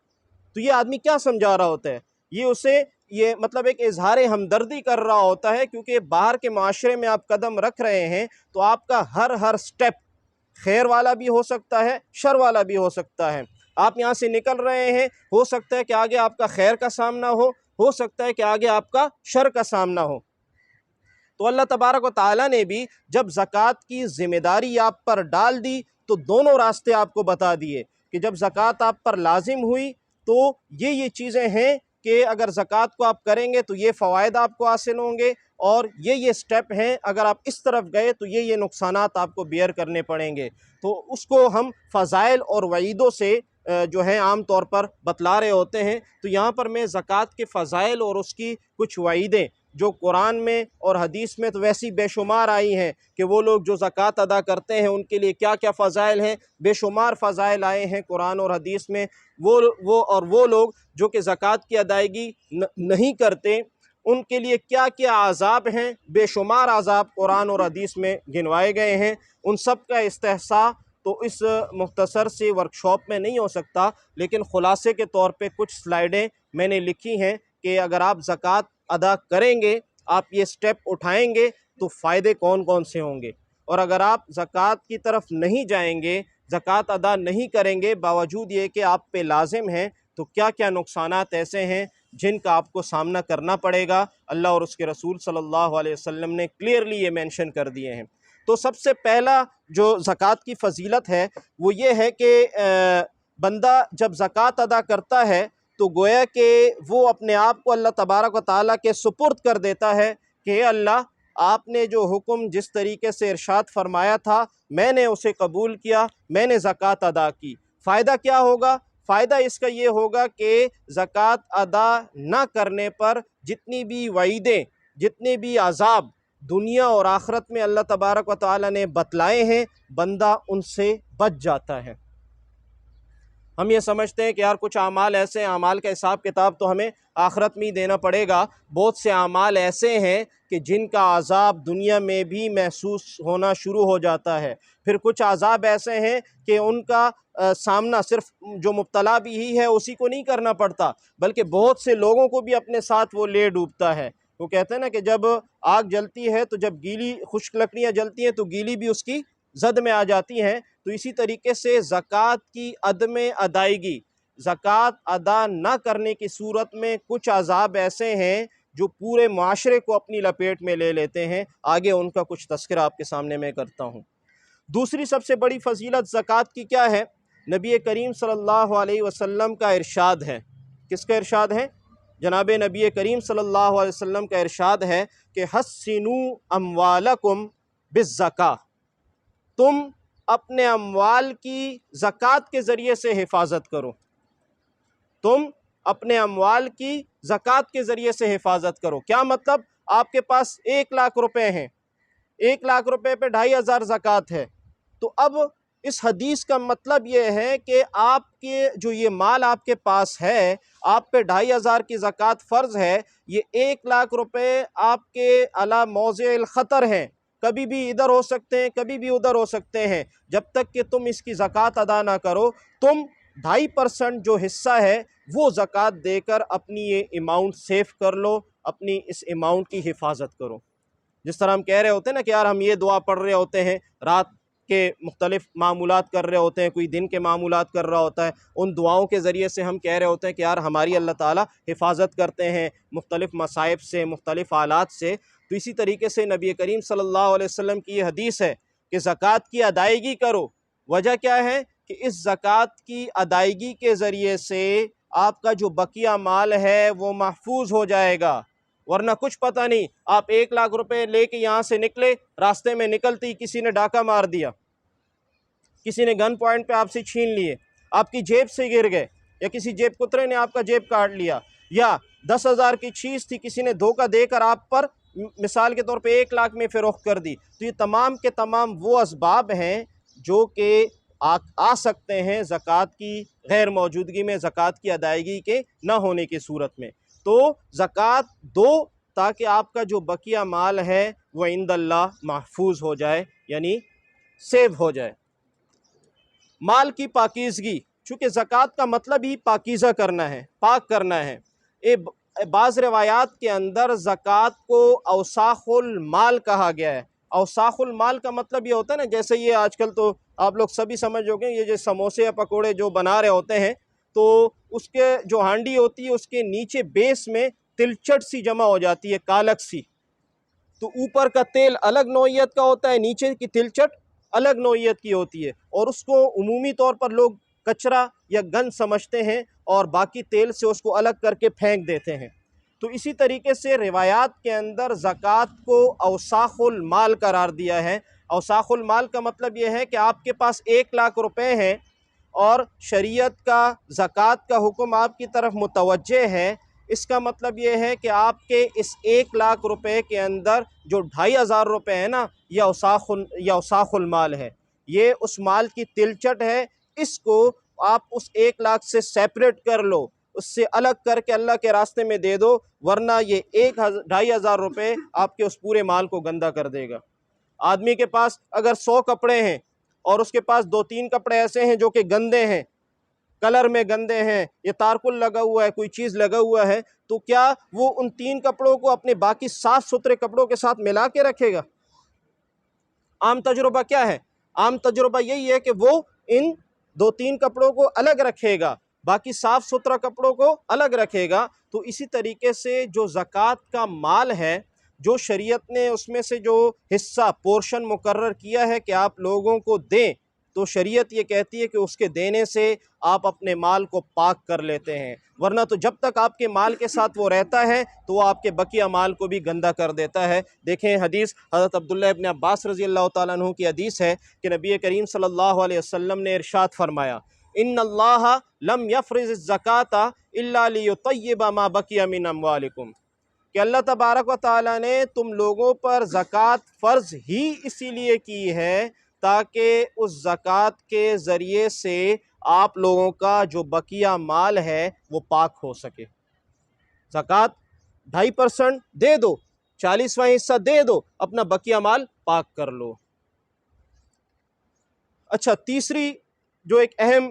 Speaker 1: तो ये आदमी क्या समझा रहा होता है? ये उसे ये मतलब एक इजहार हमदर्दी कर रहा होता है, क्योंकि बाहर के माशरे में आप कदम रख रहे हैं तो आपका हर स्टेप खैर वाला भी हो सकता है, शर वाला भी हो सकता है। आप यहाँ से निकल रहे हैं, हो सकता है कि आगे आपका खैर का सामना हो सकता है कि आगे आपका शर का सामना हो। तो अल्लाह तबारक व तआला ने भी जब ज़कात की ज़िम्मेदारी आप पर डाल दी तो दोनों रास्ते आपको बता दिए कि जब ज़कात आप पर लाजिम हुई तो ये चीज़ें हैं कि अगर ज़कात को आप करेंगे तो ये फ़वाइद आपको हासिल होंगे, और ये स्टेप हैं, अगर आप इस तरफ गए तो ये नुकसानात आपको बियर करने पड़ेंगे। तो उसको हम फ़ज़ाइल और वईदों से जो है आम तौर पर बतला रहे होते हैं। तो यहाँ पर मैं ज़कात के फ़ज़ाइल और उसकी कुछ वईदें जो कुरान में और हदीस में तो वैसी बेशुमार आई हैं कि वो लोग जो ज़कात अदा करते हैं उनके लिए क्या क्या फ़ज़ाइल हैं, बेशुमार फ़ज़ाइल आए हैं कुरान और हदीस में। वो लोग जो कि ज़कात की अदायगी नहीं करते, उनके लिए क्या क्या आज़ाब हैं, बेशुमार आज़ाब कुरान और हदीस में गिनवाए गए हैं। उन सब का इस्तेहसा तो इस मुख्तसर से वर्कशॉप में नहीं हो सकता, लेकिन ख़ुलासे के तौर पे कुछ स्लाइडें मैंने लिखी हैं कि अगर आप ज़कात अदा करेंगे, आप ये स्टेप उठाएंगे तो फ़ायदे कौन कौन से होंगे, और अगर आप ज़कात की तरफ नहीं जाएंगे, ज़कात अदा नहीं करेंगे बावजूद ये कि आप पे लाजिम है, तो क्या क्या नुकसानात ऐसे हैं जिनका आपको सामना करना पड़ेगा। अल्लाह और उसके रसूल सल्लल्लाहु अलैहि वसल्लम ने क्लियरली ये मेंशन कर दिए हैं। तो सबसे पहला जो ज़कात की फ़जीलत है वो ये है कि बंदा जब ज़कात अदा करता है तो गोया कि वो अपने आप को अल्लाह तबारक व तआला के सुपुर्द कर देता है कि अल्लाह, आपने जो हुक्म जिस तरीके से इरशाद फरमाया था मैंने उसे कबूल किया, मैंने ज़कात अदा की। फ़ायदा क्या होगा? फ़ायदा इसका ये होगा कि ज़कात अदा न करने पर जितनी भी वईदें, जितने भी अज़ाब दुनिया और आखिरत में अल्लाह तबारक व तआला ने बतलाए हैं, बंदा उनसे बच जाता है। हम ये समझते हैं कि यार कुछ अमाल ऐसे हैं, अमाल का हिसाब किताब तो हमें आखिरत में ही देना पड़ेगा। बहुत से अमाल ऐसे हैं कि जिनका अज़ाब दुनिया में भी महसूस होना शुरू हो जाता है। फिर कुछ अज़ाब ऐसे हैं कि उनका सामना सिर्फ जो मुब्तला भी ही है उसी को नहीं करना पड़ता, बल्कि बहुत से लोगों को भी अपने साथ वो ले डूबता है। वो कहते हैं ना कि जब आग जलती है तो जब गीली खुश्क लकड़ियाँ जलती हैं तो गीली भी उसकी जद में आ जाती हैं। तो इसी तरीके से ज़कात की अदम अदायगी, ज़कात अदा न करने की सूरत में कुछ अज़ाब ऐसे हैं जो पूरे माशरे को अपनी लपेट में ले लेते हैं। आगे उनका कुछ तज़किरा आपके सामने मैं करता हूँ। दूसरी सबसे बड़ी फ़जीलत ज़कात की क्या है? नबी करीम सल्लल्लाहु अलैहि वसल्लम का इरशाद है। किसका इरशाद है? जनाब नबी करीम सल्लल्लाहु अलैहि वसल्लम का इरशाद है कि हस्सिनू अम्वालकुम बिज़्ज़का, तुम अपने अम्वाल की ज़कात के ज़रिए से हिफाजत करो। तुम अपने अम्वाल की ज़कात के ज़रिए से हिफाजत करो। क्या मतलब? आपके पास 1,00,000 रुपए हैं, 1,00,000 रुपए पे 2,500 ज़कात है। तो अब इस हदीस का मतलब ये है कि आपके जो ये माल आपके पास है, आप पे 2,500 की ज़कात फ़र्ज़ है। ये 1,00,000 रुपए आपके अला मौज़िल ख़तर हैं, कभी भी इधर हो सकते हैं, कभी भी उधर हो सकते हैं। जब तक कि तुम इसकी ज़कात अदा ना करो, तुम 2.5% जो हिस्सा है वो ज़कात देकर अपनी ये अमाउंट सेव कर लो, अपनी इस अमाउंट की हिफाजत करो। जिस तरह हम कह रहे होते हैं ना कि यार हम ये दुआ पढ़ रहे होते हैं, रात के मुख्तलिफ़ मामूलात कर रहे होते हैं, कोई दिन के मामूलात कर रहा होता है, उन दुआओं के ज़रिए से हम कह रहे होते हैं कि यार हमारी अल्लाह ताला हिफाजत करते हैं मुख्तलिफ़ मसाइब से, मुख्तलिफ़ हालात से। तो इसी तरीके से नबी करीम सल्लल्लाहु अलैहि वसल्लम की ये हदीस है कि ज़कात की अदायगी करो। वजह क्या है कि इस ज़कात की अदायगी के ज़रिए से आपका जो बकिया माल है वो महफूज हो जाएगा। वरना कुछ पता नहीं, आप 1,00,000 रुपए लेके यहाँ से निकले, रास्ते में निकलते ही किसी ने डाका मार दिया, किसी ने गन पॉइंट पे आपसे छीन लिए, आपकी जेब से गिर गए, या किसी जेब कुतरे ने आपका जेब काट लिया, या 10,000 की चीज़ थी, किसी ने धोखा देकर आप पर मिसाल के तौर पे 1,00,000 में फ़रोख्त कर दी। तो ये तमाम के तमाम वो असबाब हैं जो कि आ सकते हैं ज़कात की गैर मौजूदगी में, ज़कात की अदायगी के न होने की सूरत में। तो ज़कात दो ताकि आपका जो बकिया माल है वह इंदल्लाह महफूज हो जाए, यानी सेव हो जाए। माल की पाकीज़गी, चूँकि ज़कात का मतलब ही पाकीज़ा करना है, पाक करना है। बाज़ रिवायात के अंदर ज़कात को औसाखुल माल कहा गया है। औसाखुल माल का मतलब ये होता है ना, जैसे ये आजकल तो आप लोग सभी समझ हो गए, ये जो समोसे या पकोड़े जो बना रहे होते हैं, तो उसके जो हांडी होती है उसके नीचे बेस में तिलचट सी जमा हो जाती है, कालक सी। तो ऊपर का तेल अलग नौइयत का होता है, नीचे की तिलचट अलग नौइयत की होती है, और उसको उमूमी तौर पर लोग कचरा या गंद समझते हैं और बाकी तेल से उसको अलग करके फेंक देते हैं। तो इसी तरीके से रिवायात के अंदर ज़कात को औसाखुल माल करार दिया है। औसाखुल माल का मतलब यह है कि आपके पास 1,00,000 रुपए हैं और शरीयत का ज़कात का हुक्म आपकी तरफ मुतवज्जे है। इसका मतलब ये है कि आपके इस 1,00,000 रुपए के अंदर जो 2,500 रुपए है ना, यह औसाखुल माल है, ये उस माल की तिलचट है। इसको आप उस 1,00,000 से सेपरेट कर लो, उससे अलग करके अल्लाह के रास्ते में दे दो, वरना ये 1,000-2,500 रुपये आपके उस पूरे माल को गंदा कर देगा। आदमी के पास अगर 100 कपड़े हैं और उसके पास 2-3 कपड़े ऐसे हैं जो कि गंदे हैं, कलर में गंदे हैं, ये तारकुल लगा हुआ है, कोई चीज़ लगा हुआ है, तो क्या वो उन 3 कपड़ों को अपने बाकी साफ सुथरे कपड़ों के साथ मिला के रखेगा? आम तजुर्बा क्या है? आम तजुर्बा यही है कि वो इन 2-3 कपड़ों को अलग रखेगा, बाकी साफ़ सुथरा कपड़ों को अलग रखेगा। तो इसी तरीके से जो ज़कात का माल है, जो शरीयत ने उसमें से जो हिस्सा पोर्शन मुकर्रर किया है कि आप लोगों को दें, तो शरीयत ये कहती है कि उसके देने से आप अपने माल को पाक कर लेते हैं, वरना तो जब तक आपके माल के साथ वो रहता है तो वो आपके बकिया माल को भी गंदा कर देता है। देखें हदीस हज़रत अब्दुल्लाह इब्न अब्बास रज़ी अल्लाह तआला अन्हु की हदीस है कि नबी करीम सल्लल्लाहु अलैहि वसल्लम ने इरशाद फरमाया, इन्नल्लाह लम यफ़रिज़ ज़काता इल्ला लियुतय्यिबा मा बकिया मिन अम्वालिकुम, कि अल्लाह तबारक व तआला ने तुम लोगों पर ज़कात फ़र्ज़ ही इसीलिए की है ताकि उस ज़कात के ज़रिए से आप लोगों का जो बकिया माल है वो पाक हो सके। ज़कात 2.5% दे दो, 40वां हिस्सा दे दो, अपना बकिया माल पाक कर लो। अच्छा, तीसरी जो एक अहम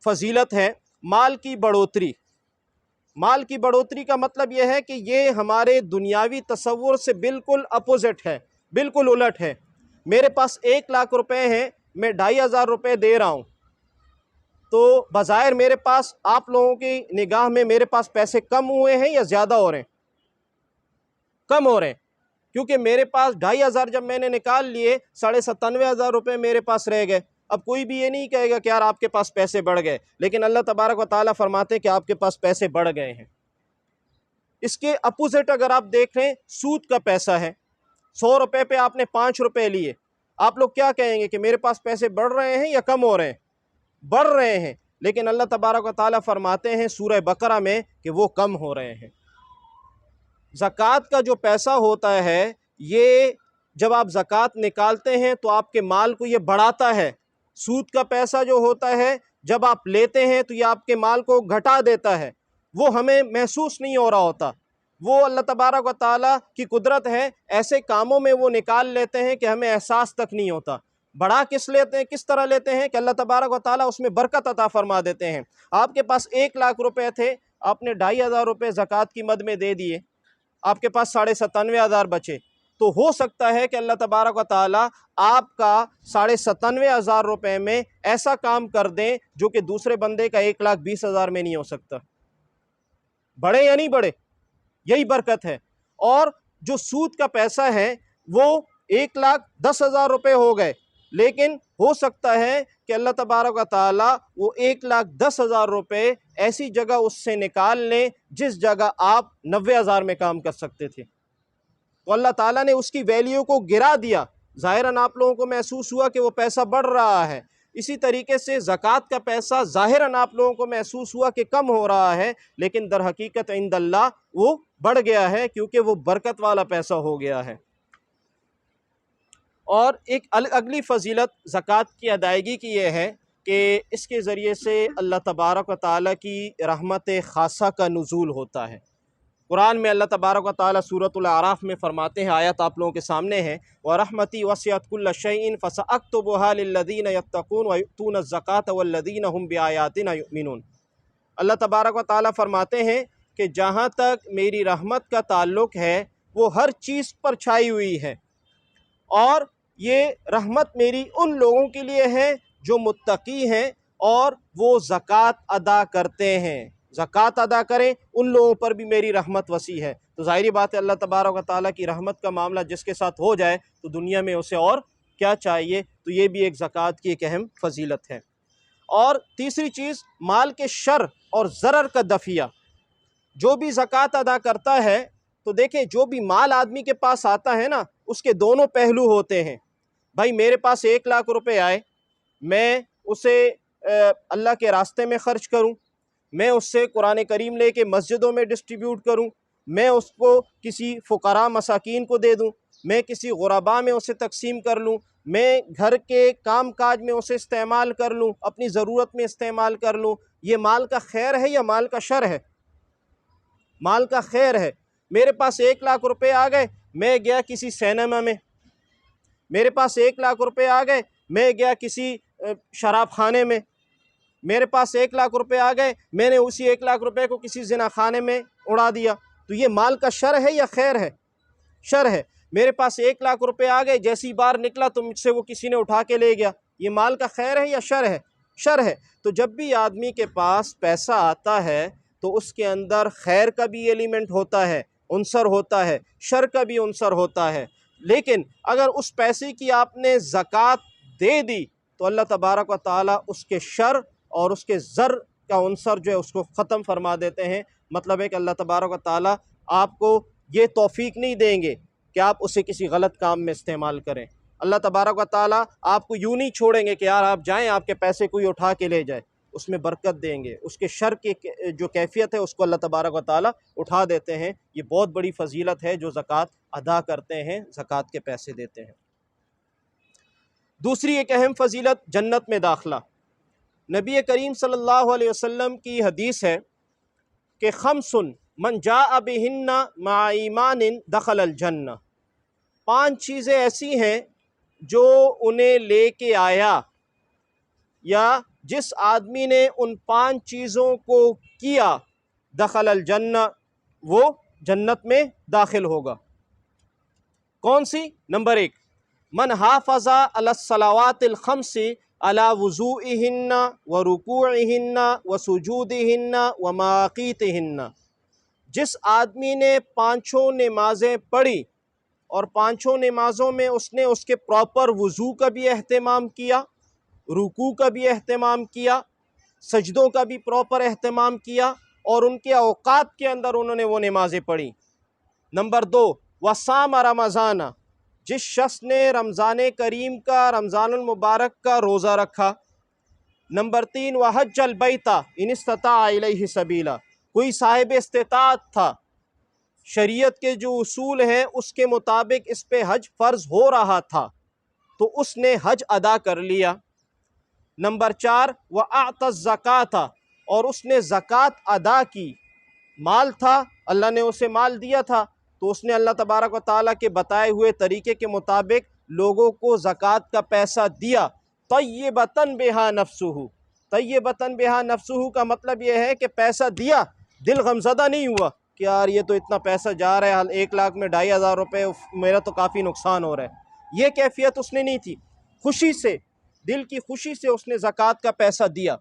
Speaker 1: फजीलत है, माल की बढ़ोतरी। माल की बढ़ोतरी का मतलब यह है कि ये हमारे दुनियावी तसव्वुर से बिल्कुल अपोजिट है, बिल्कुल उलट है। मेरे पास 1 लाख रुपए हैं, मैं 2,500 रुपये दे रहा हूँ, तो बज़ाहिर मेरे पास, आप लोगों की निगाह में मेरे पास पैसे कम हुए हैं या ज़्यादा हो रहे हैं? कम हो रहे हैं, क्योंकि मेरे पास 2,500 जब मैंने निकाल लिए, 97,500 रुपये मेरे पास रह गए। अब कोई भी ये नहीं कहेगा कि यार आपके पास पैसे बढ़ गए, लेकिन अल्लाह तबारक व तआला फरमाते हैं कि आपके पास पैसे बढ़ गए हैं। इसके अपोजिट अगर आप देख लें, सूद का पैसा है, 100 रुपये पे आपने 5 रुपये लिए, आप लोग क्या कहेंगे कि मेरे पास पैसे बढ़ रहे हैं या कम हो रहे हैं? बढ़ रहे हैं। लेकिन अल्लाह तबारक व तआला फरमाते हैं सूरह बकरा में कि वो कम हो रहे हैं। ज़कात का जो पैसा होता है, ये जब आप ज़कात निकालते हैं तो आपके माल को ये बढ़ाता है। सूद का पैसा जो होता है, जब आप लेते हैं तो ये आपके माल को घटा देता है, वो हमें महसूस नहीं हो रहा होता। वो अल्लाह तबारक व तआला की कुदरत है, ऐसे कामों में वो निकाल लेते हैं कि हमें एहसास तक नहीं होता। बढ़ा किस लेते हैं, किस तरह लेते हैं कि अल्लाह तबारक व तआला उसमें बरकत अता फरमा देते हैं। आपके पास 1 लाख रुपए थे, आपने 2,500 रुपये ज़कात की मद में दे दिए, आपके पास 97,500 बचे, तो हो सकता है कि अल्लाह तबारक व तआला आपका 97,500 रुपये में ऐसा काम कर दें जो कि दूसरे बंदे का 1,20,000 में नहीं हो सकता। बढ़े या नहीं बढ़े, यही बरकत है। और जो सूद का पैसा है वो 1,10,000 रुपये हो गए, लेकिन हो सकता है कि अल्लाह तबारक व तआला वो 1,10,000 रुपये ऐसी जगह उससे निकाल लें जिस जगह आप 90,000 में काम कर सकते थे, तो अल्लाह ताला ने उसकी वैल्यू को गिरा दिया। ज़ाहिरन आप लोगों को महसूस हुआ कि वो पैसा बढ़ रहा है। इसी तरीके से ज़कात का पैसा ज़ाहिरन आप लोगों को महसूस हुआ कि कम हो रहा है, लेकिन दर हकीकत इंदल्लाह वो बढ़ गया है, क्योंकि वो बरकत वाला पैसा हो गया है। और एक अगली फ़जीलत ज़कात की अदायगी की ये है कि इसके ज़रिए से अल्लाह तबारक व तआला की रहमत ख़ासा का नुज़ूल होता है। कुरान में अल्लाह तबारक व तआला सूरतुल आराफ में फ़रमाते हैं, आयत आप लोगों के सामने है, व रहमती वसिअत कुल्ल शैइन फसअक्तुबुहा लिल्लज़ीना यत्तक़ून व युअतून ज़कात वल्लज़ीना हुम बिआयातिना युमिनून। अल्लाह तबारक व तआला फ़रमाते हैं कि जहाँ तक मेरी रहमत का ताल्लुक़ है वो हर चीज़ पर छाई हुई है, और ये रहमत मेरी उन लोगों के लिए है जो मुत्तकी हैं और वो ज़कात अदा करते हैं। ज़कात अदा करें, उन लोगों पर भी मेरी रहमत वसी है। तो ज़ाहिरी बात है, अल्लाह तबारक व तआला की रहमत का मामला जिसके साथ हो जाए तो दुनिया में उसे और क्या चाहिए। तो ये भी एक ज़कात की एक अहम फजीलत है। और तीसरी चीज़, माल के शर और ज़रर का दफिया। जो भी ज़कात अदा करता है, तो देखें जो भी माल आदमी के पास आता है ना, उसके दोनों पहलू होते हैं। भाई मेरे पास 1 लाख रुपए आए, मैं उसे अल्लाह के रास्ते में ख़र्च करूं, मैं उससे कुरान करीम लेके मस्जिदों में डिस्ट्रीब्यूट करूं, मैं उसको किसी फ़ुक़रा मसाकीन को दे दूं, मैं किसी गुरबा में उसे तकसीम कर लूँ, मैं घर के काम काज में उसे इस्तेमाल कर लूँ, अपनी ज़रूरत में इस्तेमाल कर लूँ, ये माल का खैर है या माल का शर है? माल का खैर है। मेरे पास 1 लाख रुपए आ गए, मैं गया किसी सिनेमा में, मेरे पास 1 लाख रुपए आ गए, मैं गया किसी शराब खाने में, मेरे पास 1 लाख रुपए आ गए, मैंने उसी 1 लाख रुपए को किसी जिना खाने में उड़ा दिया, तो ये माल का शर है या खैर है? शर है। मेरे पास 1 लाख रुपए आ गए, जैसी बार निकला तो मुझसे वो किसी ने उठा के ले गया, ये माल का खैर है या शर है? शर है। तो जब भी आदमी के पास पैसा आता है तो उसके अंदर खैर का भी एलिमेंट होता है, उनसर होता है, शर का भी उनसर होता है। लेकिन अगर उस पैसे की आपने ज़कात दे दी तो अल्लाह तबारक व तआला उसके शर और उसके ज़र का उनसर जो है उसको ख़त्म फरमा देते हैं। मतलब है कि अल्लाह तबारक व तआला आपको ये तौफ़ीक नहीं देंगे कि आप उसे किसी गलत काम में इस्तेमाल करें। अल्लाह तबारक व तआला आपको यूँ नहीं छोड़ेंगे कि यार आप जाएँ, आपके पैसे कोई उठा के ले जाए, उसमें बरकत देंगे। उसके शर की जो कैफियत है उसको अल्लाह तबारक व तआला उठा देते हैं। ये बहुत बड़ी फजीलत है जो ज़कात अदा करते हैं, ज़कात के पैसे देते हैं। दूसरी एक अहम फजीलत जन्नत में दाखिला। नबी करीम सल्लल्लाहु अलैहि वसल्लम की हदीस है कि खमसुन मन जाअ बिहिन्ना मअ ईमानिन दखलल जन्नह। 5 चीज़ें ऐसी हैं जो उन्हें लेके आया या जिस आदमी ने उन 5 चीज़ों को किया, दखलल जन्नह, वो जन्नत में दाखिल होगा। कौन सी? नंबर 1, मन हाफ़ज़ा अलस सलावातिल खम्सी अला वुज़ूइहिन्ना व रुकूइहिन्ना व सुजूदिहिन्ना व मवाक़ीतिहिन्ना। जिस आदमी ने 5 नमाज़ें पढ़ी और 5 नमाज़ों में उसने उसके प्रॉपर वज़ू का भी अहतमाम किया, रुकू का भी अहतमाम किया, सजदों का भी प्रॉपर अहतमाम किया और उनके औक़ात के अंदर उन्होंने वो नमाज़ें पढ़ी। नंबर 2, वसाम रमज़ाना। जिस शख्स ने रमज़ान करीम का, रमज़ानुल मुबारक का रोज़ा रखा। नंबर 3, वहज्जल बैता इन इस्तता इलैहि सबीला। कोई साहिब इस्तिताअत था, शरीयत के जो उसूल हैं उसके मुताबिक इस पे हज फ़र्ज़ हो रहा था तो उसने हज अदा कर लिया। नंबर 4, व आतज़ ज़काता, और उसने ज़कात अदा की। माल था, अल्लाह ने उसे माल दिया था तो उसने अल्लाह तबारक व तआला के बताए हुए तरीके के मुताबिक लोगों को ज़कात का पैसा दिया। तय्यबतन बिहा नफ्सुहु। तय्यबतन बिहा नफ्सुहु का मतलब यह है कि पैसा दिया, दिल गमज़दा नहीं हुआ कि यार ये तो इतना पैसा जा रहा है, 1 लाख में 2,500 रुपये, मेरा तो काफ़ी नुकसान हो रहा है। ये कैफियत उसने नहीं थी। खुशी से, दिल की खुशी से उसने ज़कात का पैसा दिया।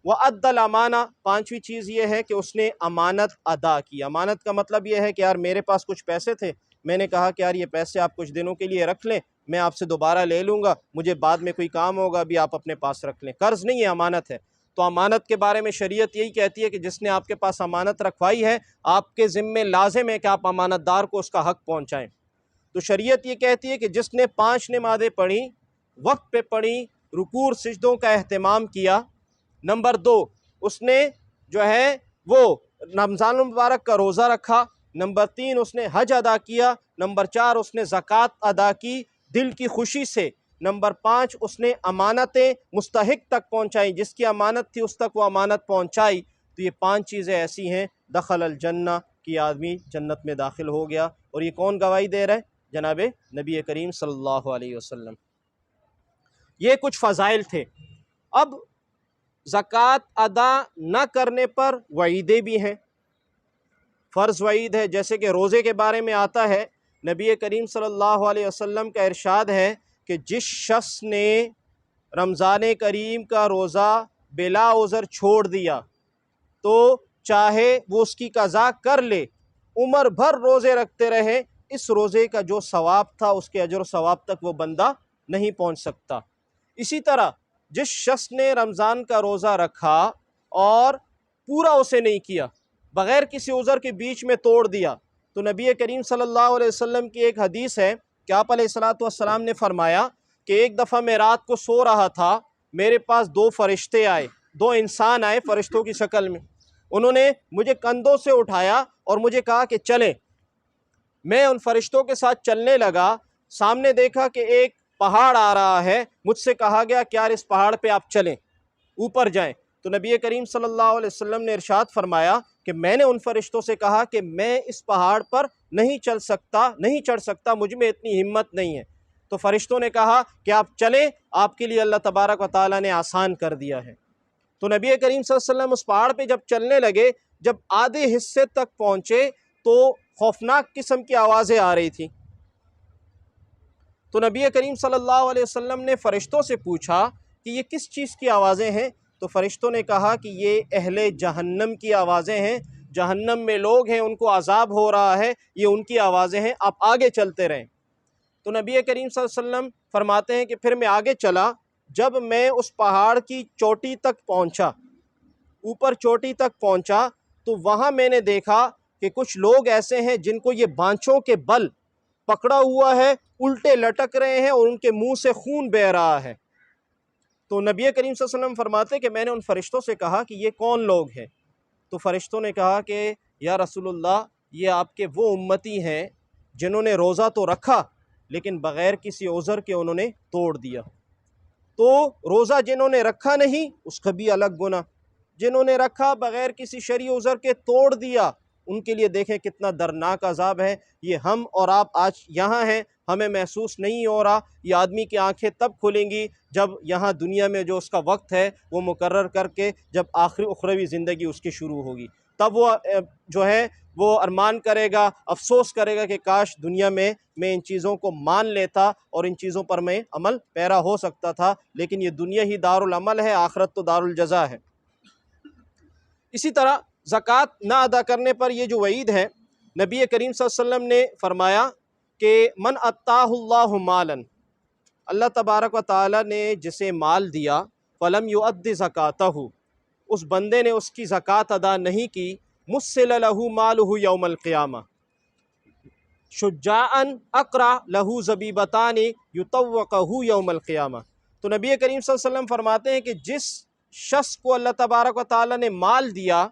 Speaker 1: व अद्दल अमाना। 5वीं चीज़ ये है कि उसने अमानत अदा की। अमानत का मतलब ये है कि यार मेरे पास कुछ पैसे थे, मैंने कहा कि यार ये पैसे आप कुछ दिनों के लिए रख लें, मैं आपसे दोबारा ले लूँगा, मुझे बाद में कोई काम होगा, अभी आप अपने पास रख लें। कर्ज़ नहीं है, अमानत है। तो अमानत के बारे में शरीयत यही कहती है कि जिसने आपके पास अमानत रखवाई है, आपके ज़िम्मे लाज़िम है कि आप अमानतदार को उसका हक़ पहुँचाएँ। तो शरीयत ये कहती है कि जिसने 5 नमाज़ें पढ़ी, वक्त पे पढ़ी, रुकू और सिजदों का अहतमाम किया। नंबर 2, उसने जो है वो रमज़ान मुबारक का रोज़ा रखा। नंबर 3, उसने हज अदा किया। नंबर 4, उसने ज़कात अदा की दिल की खुशी से। नंबर 5, उसने अमानतें मुस्तहिक तक पहुँचाई, जिसकी अमानत थी उस तक वो अमानत पहुँचाई। तो ये 5 चीज़ें ऐसी हैं दखलल जन्नह कि आदमी जन्नत में दाखिल हो गया। और ये कौन गवाही दे रहा है? जनाब नबी करीम सल्लल्लाहु अलैहि वसल्लम। ये कुछ फ़ज़ाइल थे। अब ज़कात अदा न करने पर वईदें भी हैं, फ़र्ज़ वईद है। जैसे कि रोज़े के बारे में आता है, नबी करीम सल्लल्लाहु अलैहि वसल्लम का इरशाद है कि जिस शख्स ने रमज़ान करीम का रोज़ा बिला उज़र छोड़ दिया तो चाहे वो उसकी क़ज़ा कर ले, उम्र भर रोज़े रखते रहे, इस रोज़े का जो सवाब था उसके अजर व सवाब तक वो बंदा नहीं पहुँच सकता। इसी तरह जिस शख्स ने रमज़ान का रोज़ा रखा और पूरा उसे नहीं किया, बग़ैर किसी उज़र के बीच में तोड़ दिया, तो नबी करीम सल्लल्लाहु अलैहि वसल्लम की एक हदीस है कि आप अलैहिस्सलातु वस्सलाम ने फ़रमाया कि एक दफ़ा मैं रात को सो रहा था, मेरे पास 2 फ़रिश्ते आए, 2 इंसान आए फ़रिश्तों की शक्ल में। उन्होंने मुझे कंधों से उठाया और मुझे कहा कि चलें, मैं उन फरिश्तों के साथ चलने लगा, सामने देखा कि एक पहाड़ आ रहा है। मुझसे कहा गया कि यार इस पहाड़ पे आप चलें, ऊपर जाएं। तो नबी करीम सल्लल्लाहु अलैहि वसल्लम ने इरशाद फरमाया कि मैंने उन फरिश्तों से कहा कि मैं इस पहाड़ पर नहीं चल सकता, नहीं चढ़ सकता, मुझ में इतनी हिम्मत नहीं है। तो फरिश्तों ने कहा कि आप चलें, आपके लिए अल्लाह तबारक व तआला ने आसान कर दिया है। तो नबी करीम सल्लल्लाहु अलैहि वसल्लम उस पहाड़ पे जब चलने लगे, जब आधे हिस्से तक पहुँचे तो खौफनाक किस्म की आवाज़ें आ रही थी। तो नबी करीम सल्लल्लाहु अलैहि वसल्लम ने फ़रिश्तों से पूछा कि ये किस चीज़ की आवाज़ें हैं? तो फ़रिश्तों ने कहा कि ये अहले जहन्नम की आवाज़ें हैं, जहन्नम में लोग हैं, उनको अज़ाब हो रहा है, ये उनकी आवाज़ें हैं, आप आगे चलते रहें। तो नबी करीम सल्लल्लाहु अलैहि वसल्लम फरमाते हैं कि फिर मैं आगे चला। जब मैं उस पहाड़ की चोटी तक पहुँचा, ऊपर चोटी तक पहुँचा, तो वहाँ मैंने देखा कि कुछ लोग ऐसे हैं जिनको ये बाँछों के बल पकड़ा हुआ है, उल्टे लटक रहे हैं और उनके मुंह से खून बह रहा है। तो नबी करीम सल्लल्लाहु अलैहि वसल्लम फरमाते कि मैंने उन फरिश्तों से कहा कि ये कौन लोग हैं? तो फरिश्तों ने कहा कि या रसूलुल्लाह, ये आपके वो उम्मती हैं जिन्होंने रोज़ा तो रखा लेकिन बग़ैर किसी उज़र के उन्होंने तोड़ दिया। तो रोज़ा जिन्होंने रखा नहीं उसका भी अलग गुनाह, जिन्होंने रखा बग़ैर किसी शरई उज़र के तोड़ दिया, उनके लिए देखें कितना दर्दनाक अज़ाब है। ये हम और आप आज यहाँ हैं, हमें महसूस नहीं हो रहा। ये आदमी की आंखें तब खुलेंगी जब यहाँ दुनिया में जो उसका वक्त है वो मुकर्रर करके जब आखिरी उखरवी ज़िंदगी उसकी शुरू होगी, तब वो जो है वो अरमान करेगा, अफसोस करेगा कि काश दुनिया में मैं इन चीज़ों को मान लेता और इन चीज़ों पर मैं अमल पैरा हो सकता था। लेकिन ये दुनिया ही दारुल अमल है, आखिरत तो दारुल जज़ा है। इसी तरह ज़कात ना अदा करने पर ये जो वईद है, नबी करीम सल्लल्लाहु अलैहि वसल्लम ने फरमाया कि मन अत्ताहुल्लाहु मालन, अल्लाह तबारक व तआला ने जिसे माल दिया, फ़लम युअद्दि ज़कातहु, उस बंदे ने उसकी ज़कात अदा नहीं की, मुस्सिल लहू मालहु यौमल क़ियामा, शुज्जाअन अक़रा लहू ज़बीबतानि युतव्वक़हु यौमल क़ियामा। तो नबी करीम सल्लल्लाहु अलैहि वसल्लम फरमाते हैं कि जिस शख्स को अल्लाह तबारक व तआला ने माल दिया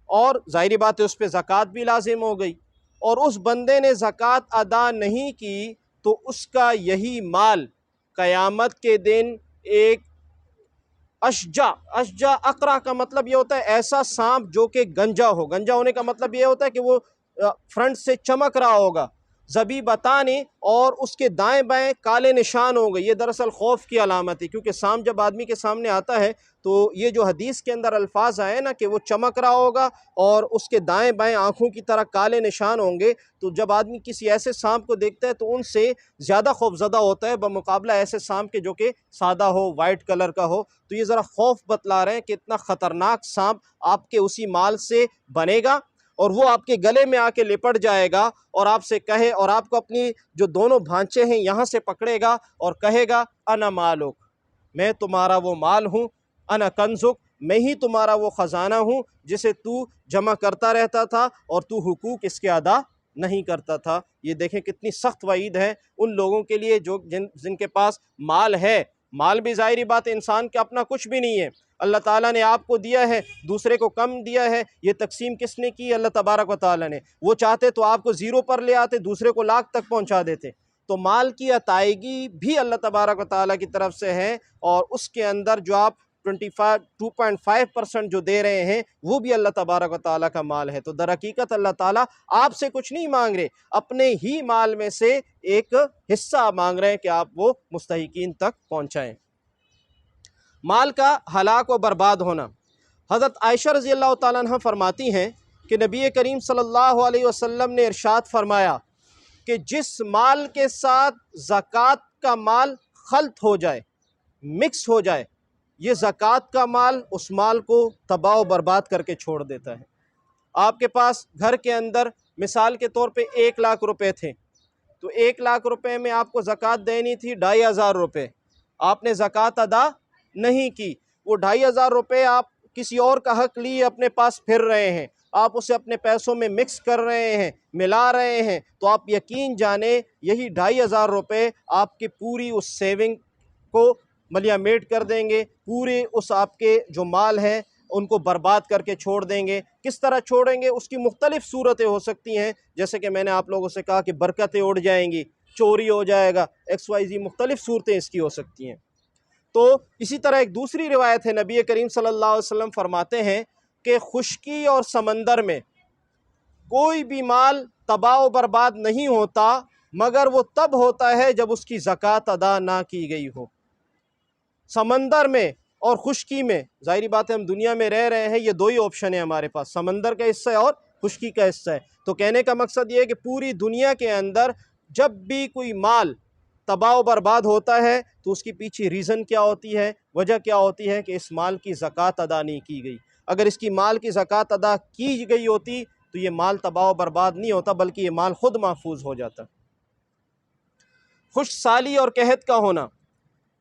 Speaker 1: और ज़ाहिरी बात है उस पर ज़कात भी लाजिम हो गई, और उस बंदे ने ज़कात अदा नहीं की, तो उसका यही माल क़यामत के दिन एक अशजा अक़रा का मतलब ये होता है ऐसा सांप जो कि गंजा हो। गंजा होने का मतलब ये होता है कि वो फ्रंट से चमक रहा होगा। ज़बीबतानी, और उसके दाएं बाएं काले निशान होंगे। ये दरअसल खौफ की अलामत है, क्योंकि सांप जब आदमी के सामने आता है तो ये जो हदीस के अंदर अल्फाज आए ना कि वो चमक रहा होगा और उसके दाएं बाएं आँखों की तरह काले निशान होंगे, तो जब आदमी किसी ऐसे सांप को देखता है तो उनसे ज़्यादा खौफज़दा होता है बमुकाबला ऐसे सांप के जो कि सादा हो, वाइट कलर का हो। तो ये ज़रा खौफ बतला रहे हैं कि इतना ख़तरनाक सांप आपके उसी माल से बनेगा और वो आपके गले में आके लिपट जाएगा और आपसे कहे, और आपको अपनी जो दोनों भांचे हैं यहाँ से पकड़ेगा और कहेगा अना मालुक, मैं तुम्हारा वो माल हूँ, अना कंजुक, मैं ही तुम्हारा वो ख़जाना हूँ जिसे तू जमा करता रहता था और तू हुकूक इसके अदा नहीं करता था। ये देखें कितनी सख्त वईद है उन लोगों के लिए जो जिनके पास माल है। माल भी ज़ाहिरी बात है इंसान के अपना कुछ भी नहीं है, अल्लाह ताला ने आपको दिया है, दूसरे को कम दिया है। ये तकसीम किसने की? अल्लाह तबारक व ताला ने। वो चाहते तो आपको ज़ीरो पर ले आते, दूसरे को लाख तक पहुंचा देते। तो माल की अतायगी भी अल्लाह तबारक व ताला की तरफ से है, और उसके अंदर जो आप 2.5% जो दे रहे हैं वो भी अल्लाह तबारक व ताला का माल है। तो दर हकीकत अल्लाह ताला आपसे कुछ नहीं मांग रहे, अपने ही माल में से एक हिस्सा मांग रहे हैं कि आप वो मुस्तहिकीन तक पहुँचाएँ। माल का हलाक व बर्बाद होना। हज़रत आयशा रज़ी अल्लाह ताला अन्हा फरमाती हैं कि नबी करीम सल्लल्लाहु अलैहि वसल्लम ने इरशाद फरमाया कि जिस माल के साथ ज़कात का माल खल्त हो जाए, मिक्स हो जाए, ये ज़कात का माल उस माल को तबाह व बर्बाद करके छोड़ देता है। आपके पास घर के अंदर मिसाल के तौर पे 1 लाख रुपए थे, तो 1 लाख रुपए में आपको ज़कात देनी थी 2,500 रुपये, आपने ज़कात अदा नहीं की। वो 2,500 रुपये आप किसी और का हक लिए अपने पास फिर रहे हैं, आप उसे अपने पैसों में मिक्स कर रहे हैं, मिला रहे हैं, तो आप यकीन जाने यही 2,500 रुपये आपकी पूरी उस सेविंग को मलियामेट कर देंगे, पूरे उस आपके जो माल है उनको बर्बाद करके छोड़ देंगे। किस तरह छोड़ेंगे, उसकी मुख्तलिफ़ सूरतें हो सकती हैं। जैसे कि मैंने आप लोगों से कहा कि बरकतें उड़ जाएंगी, चोरी हो जाएगा, XYZ मुख्तलिफ़ सूरतें इसकी हो सकती हैं। तो इसी तरह एक दूसरी रिवायत है, नबी करीम सल्लल्लाहु अलैहि वसल्लम फरमाते हैं कि खुश्की और समंदर में कोई भी माल तबाह व बर्बाद नहीं होता, मगर वो तब होता है जब उसकी ज़कात अदा ना की गई हो। समंदर में और खुश्की में, ज़ाहिरी बात है हम दुनिया में रह रहे हैं, ये दो ही ऑप्शन है हमारे पास, समंदर का हिस्सा है और खुश्की का हिस्सा है। तो कहने का मकसद ये है कि पूरी दुनिया के अंदर जब भी कोई माल तबाह व बर्बाद होता है तो उसकी पीछे रीज़न क्या होती है, वजह क्या होती है कि इस माल की ज़कात अदा नहीं की गई। अगर इसकी माल की ज़कात अदा की गई होती तो ये माल तबाह व बर्बाद नहीं होता, बल्कि ये माल खुद महफूज हो जाता। खुश साली और कहत का होना,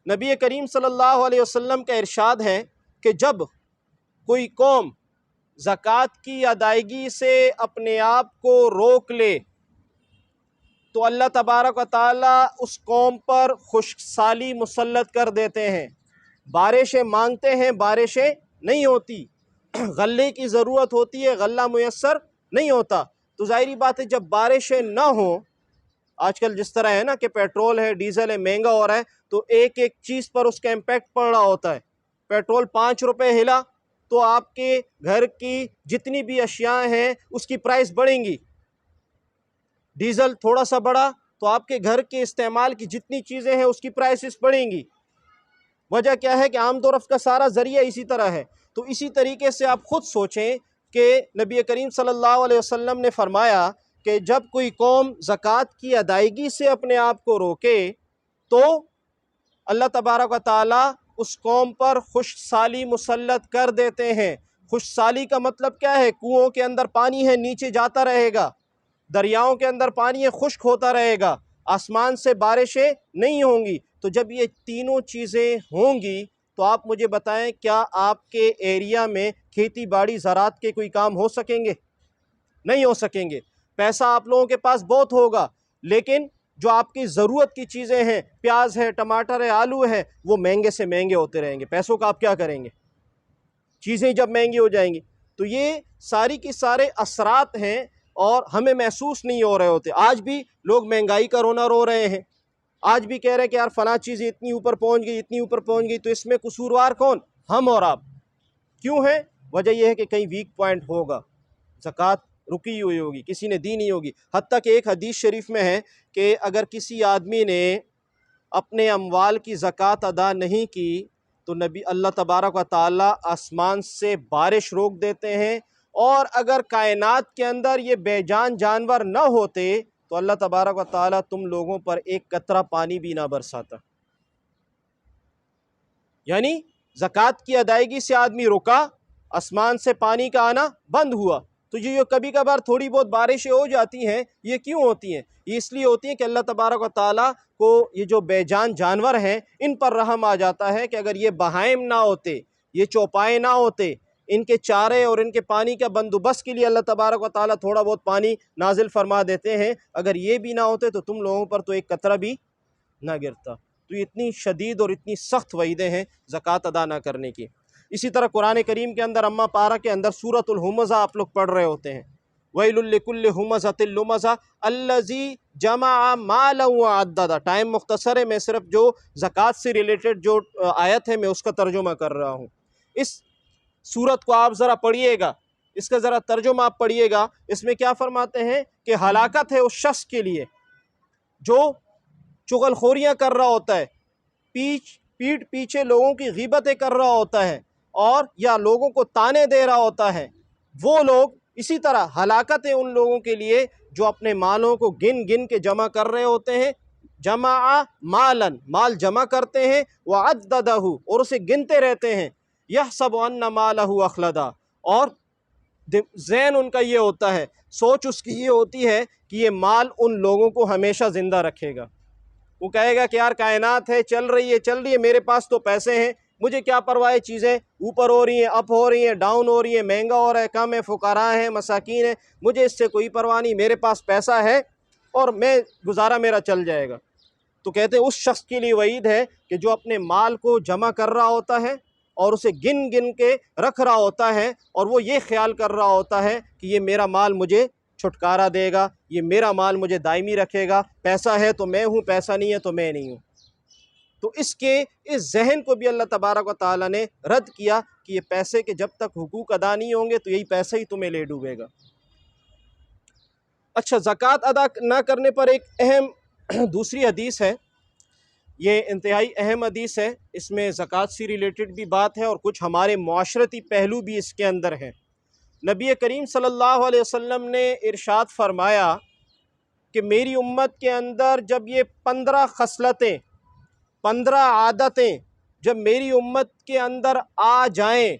Speaker 1: नबी करीम सल्लल्लाहु अलैहि वसल्लम का इरशाद है कि जब कोई कौम ज़कात की अदायगी से अपने आप को रोक ले तो अल्लाह तबारक व तआला उस कौम पर खुशसाली मुसल्लत कर देते हैं। बारिशें मांगते हैं, बारिशें नहीं होती, गल्ले की ज़रूरत होती है, गल्ला मुयस्सर नहीं होता। तो ज़ाहिरी बात है जब बारिशें ना हों, आजकल जिस तरह है ना कि पेट्रोल है, डीज़ल है, महंगा हो रहा है, तो एक एक चीज़ पर उसका इम्पेक्ट पड़ रहा होता है। पेट्रोल 5 रुपये हिला तो आपके घर की जितनी भी अशियाँ हैं उसकी प्राइस बढ़ेंगी। डीज़ल थोड़ा सा बढ़ा तो आपके घर के इस्तेमाल की जितनी चीज़ें हैं उसकी प्राइसेस बढ़ेंगी। वजह क्या है कि आमदोरफ़्त का सारा ज़रिया इसी तरह है। तो इसी तरीके से आप ख़ुद सोचें कि नबी करीम सल्लल्लाहु अलैहि वसल्लम ने फ़रमाया कि जब कोई कौम ज़कात की अदायगी से अपने आप को रोके तो अल्लाह तबारक व तआला उस कौम पर खुशसाली मुसल्लत कर देते हैं। खुशसाली का मतलब क्या है? कुओं के अंदर पानी है, नीचे जाता रहेगा, दरियाओं के अंदर पानी है, खुश्क होता रहेगा, आसमान से बारिशें नहीं होंगी। तो जब ये तीनों चीज़ें होंगी तो आप मुझे बताएं, क्या आपके एरिया में खेती बाड़ी ज़राअत के कोई काम हो सकेंगे? नहीं हो सकेंगे। पैसा आप लोगों के पास बहुत होगा, लेकिन जो आपकी ज़रूरत की चीज़ें हैं, प्याज है, टमाटर है, आलू है, वो महंगे से महंगे होते रहेंगे। पैसों का आप क्या करेंगे? चीज़ें जब महंगी हो जाएंगी तो ये सारी की सारे असरात हैं और हमें महसूस नहीं हो रहे होते। आज भी लोग महंगाई का रोना रो रहे हैं, आज भी कह रहे हैं कि यार फ़लाँ चीज़ें इतनी ऊपर पहुंच गई, इतनी ऊपर पहुंच गई। तो इसमें कसूरवार कौन? हम और आप। क्यों है? वजह यह है कि कहीं वीक पॉइंट होगा, ज़कात रुकी हुई होगी, किसी ने दी नहीं होगी। हत्ता कि एक हदीस शरीफ में है कि अगर किसी आदमी ने अपने अमवाल की ज़कात अदा नहीं की तो नबी अल्लाह तबारक व तआला आसमान से बारिश रोक देते हैं, और अगर कायनात के अंदर ये बेजान जानवर न होते तो अल्लाह तबारक व तआला तुम लोगों पर एक कतरा पानी भी ना बरसाता। यानी ज़कात की अदायगी से आदमी रुका, आसमान से पानी का आना बंद हुआ। तो ये कभी कभार थोड़ी बहुत बारिशें हो जाती हैं, ये क्यों होती हैं? ये इसलिए होती हैं कि अल्लाह तबारक व तआला को ये जो बेजान जानवर हैं इन पर रहम आ जाता है कि अगर ये बहाइम ना होते, ये चौपाए ना होते, इनके चारे और इनके पानी का बंदोबस्त के लिए अल्लाह तबारक व तआला थोड़ा बहुत पानी नाजिल फरमा देते हैं, अगर ये भी ना होते तो तुम लोगों पर तो एक कतरा भी ना गिरता। तो इतनी शदीद और इतनी सख्त वईदें हैं ज़कात अदा ना करने की। इसी तरह कुरान करीम के अंदर अम्मा पारा के अंदर सूरतुल हुमज़ा आप लोग पढ़ रहे होते हैं, वैलुल लिकुल्लि हुमज़तिल लुमज़ा अल्लज़ी जमा मालन व अद्ददा। टाइम मुख्तसर है, मैं सिर्फ जो ज़कात से रिलेटेड जो आयत है मैं उसका तर्जुमा कर रहा हूँ। इस सूरत को आप ज़रा पढ़िएगा, इसका ज़रा तर्जुमा आप पढ़िएगा। इसमें क्या फरमाते हैं कि हलाकत है उस शख्स के लिए जो चुगलखोरियाँ कर रहा होता है, पीठ पीछे लोगों की ग़ीबतें कर रहा होता है, और या लोगों को ताने दे रहा होता है। वो लोग, इसी तरह हलाकत है उन लोगों के लिए जो अपने मालों को गिन गिन के जमा कर रहे होते हैं। जमा मालन, माल जमा करते हैं, व अद्ददहु, और उसे गिनते रहते हैं। यहसबु अन्ना मालहु अखलदा, और ज़हन उनका ये होता है, सोच उसकी ये होती है कि ये माल उन लोगों को हमेशा ज़िंदा रखेगा। वो कहेगा कि यार कायनात है, चल रही है, मेरे पास तो पैसे हैं, मुझे क्या परवाह है, चीज़ें ऊपर हो रही हैं, अप हो रही हैं, डाउन हो रही हैं, महंगा हो रहा है, कम है, फुकारा है, मसाकीन है, मुझे इससे कोई परवाह नहीं, मेरे पास पैसा है और मैं गुजारा मेरा चल जाएगा। तो कहते हैं उस शख्स के लिए वईद है कि जो अपने माल को जमा कर रहा होता है और उसे गिन गिन के रख रहा होता है, और वो ये ख्याल कर रहा होता है कि ये मेरा माल मुझे छुटकारा देगा, ये मेरा माल मुझे दायमी रखेगा, पैसा है तो मैं हूँ, पैसा नहीं है तो मैं नहीं हूँ। तो इस जहन को भी अल्लाह तबारक व तआला ने रद्द किया कि ये पैसे के जब तक हुकूक अदा नहीं होंगे तो यही पैसा ही तुम्हें ले डूबेगा। अच्छा, ज़कात अदा ना करने पर एक अहम दूसरी हदीस है, ये इंतहाई अहम हदीस है। इसमें ज़कात से रिलेटेड भी बात है और कुछ हमारे माशरती पहलू भी इसके अंदर हैं। नबी करीम सल्लल्लाहु अलैहि वसल्लम ने इरशाद फरमाया कि मेरी उम्मत के अंदर जब ये 15 खसलतें, 15 आदतें जब मेरी उम्मत के अंदर आ जाएं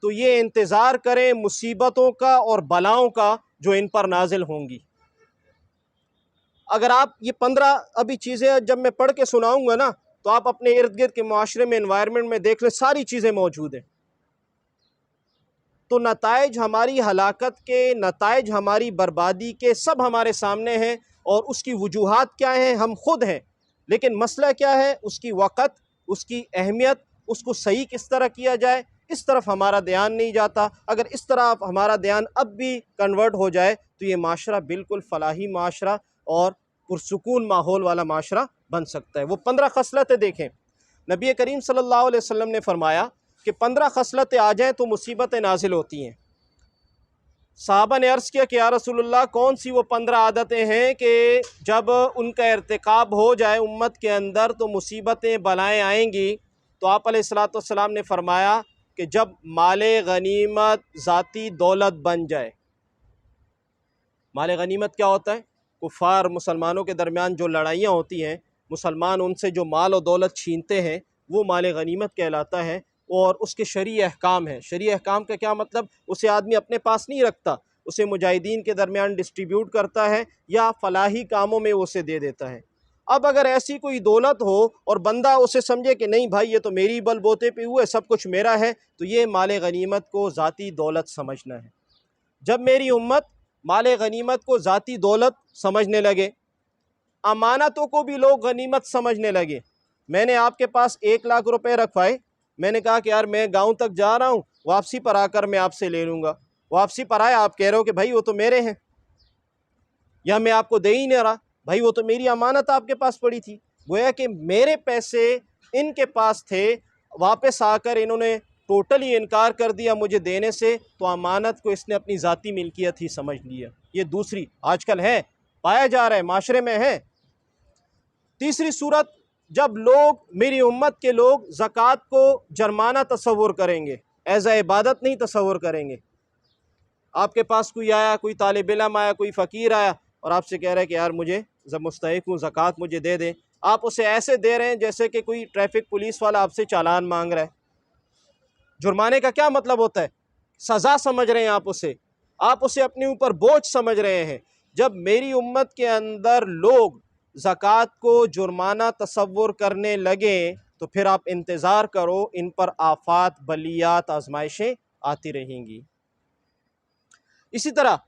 Speaker 1: तो ये इंतज़ार करें मुसीबतों का और बलाओं का जो इन पर नाजिल होंगी। अगर आप ये 15 अभी चीज़ें जब मैं पढ़ के सुनाऊंगा ना, तो आप अपने इर्द गिर्द के माशरे में, एनवायरनमेंट में देख लें, सारी चीज़ें मौजूद हैं। तो नताइज हमारी हलाकत के, नताइज हमारी बर्बादी के सब हमारे सामने हैं, और उसकी वजूहात क्या हैं हम खुद हैं। लेकिन मसला क्या है, उसकी वक़्त, उसकी अहमियत, उसको सही किस तरह किया जाए, इस तरफ हमारा ध्यान नहीं जाता। अगर इस तरह हमारा ध्यान अब भी कन्वर्ट हो जाए तो ये माशरा बिल्कुल फलाही माशरा और पुरसुकून माहौल वाला माशरा बन सकता है। वो 15 खसलतें देखें, नबी करीम सल्लल्लाहु अलैहि वसल्लम ने फरमाया कि 15 खसलतें आ जाएँ तो मुसीबतें नाजिल होती हैं। साहबा ने अर्ज़ किया कि या रसूलुल्लाह, कौन सी वो 15 आदतें हैं कि जब उनका इर्तिकाब हो जाए उम्मत के अंदर तो मुसीबतें बलाएँ आएंगी। तो आप अलैहिस्सलातु वस्सलाम ने फरमाया कि जब माले गनीमत ज़ाती दौलत बन जाए। माले गनीमत क्या होता है? कुफ़ार मुसलमानों के दरमियान जो लड़ाइयाँ होती हैं, मुसलमान उनसे जो माल और दौलत छीनते हैं, वो माले गनीमत कहलाता है। और उसके शरई अहकाम है। शरई अहकाम का क्या मतलब? उसे आदमी अपने पास नहीं रखता, उसे मुजाहिदीन के दरमियान डिस्ट्रीब्यूट करता है या फलाही कामों में उसे दे देता है। अब अगर ऐसी कोई दौलत हो और बंदा उसे समझे कि नहीं भाई ये तो मेरी बलबूते पे हुए, सब कुछ मेरा है, तो ये माले गनीमत को ज़ाती दौलत समझना है। जब मेरी उम्मत माले गनीमत को ज़ाती दौलत समझने लगे, अमानतों को भी लोग गनीमत समझने लगे। मैंने आपके पास 1 लाख रुपए रखवाए, मैंने कहा कि यार मैं गांव तक जा रहा हूँ, वापसी पर आकर मैं आपसे ले लूँगा। वापसी पर आया, आप कह रहे हो कि भाई वो तो मेरे हैं, या मैं आपको दे ही नहीं रहा, भाई वो तो मेरी अमानत आपके पास पड़ी थी। गोया कि मेरे पैसे इनके पास थे, वापस आकर इन्होंने टोटली इनकार कर दिया मुझे देने से, तो अमानत को इसने अपनी ज़ाती मिल्कियत ही समझ लिया। ये दूसरी आजकल है, पाया जा रहा है, माशरे में है। तीसरी सूरत, जब लोग, मेरी उम्मत के लोग ज़कात को जुर्माना तस्वुर करेंगे, एज़ आ इबादत नहीं तस्वुर करेंगे। आपके पास कोई आया, कोई तालिब इल्म आया, कोई फ़कीर आया और आपसे कह रहा है कि यार मुझे जब मुस्तहिक हूँ, ज़कात मुझे दे दें। आप उसे ऐसे दे रहे हैं जैसे कि कोई ट्रैफिक पुलिस वाला आपसे चालान मांग रहा है। जुर्माने का क्या मतलब होता है? सज़ा समझ रहे हैं आप उसे अपने ऊपर बोझ समझ रहे हैं। जब मेरी उम्मत के अंदर लोग ज़कात को जुर्माना तस्वुर करने लगे तो फिर आप इंतज़ार करो, इन पर आफात, बलियात, आजमाइशें आती रहेंगी। इसी तरह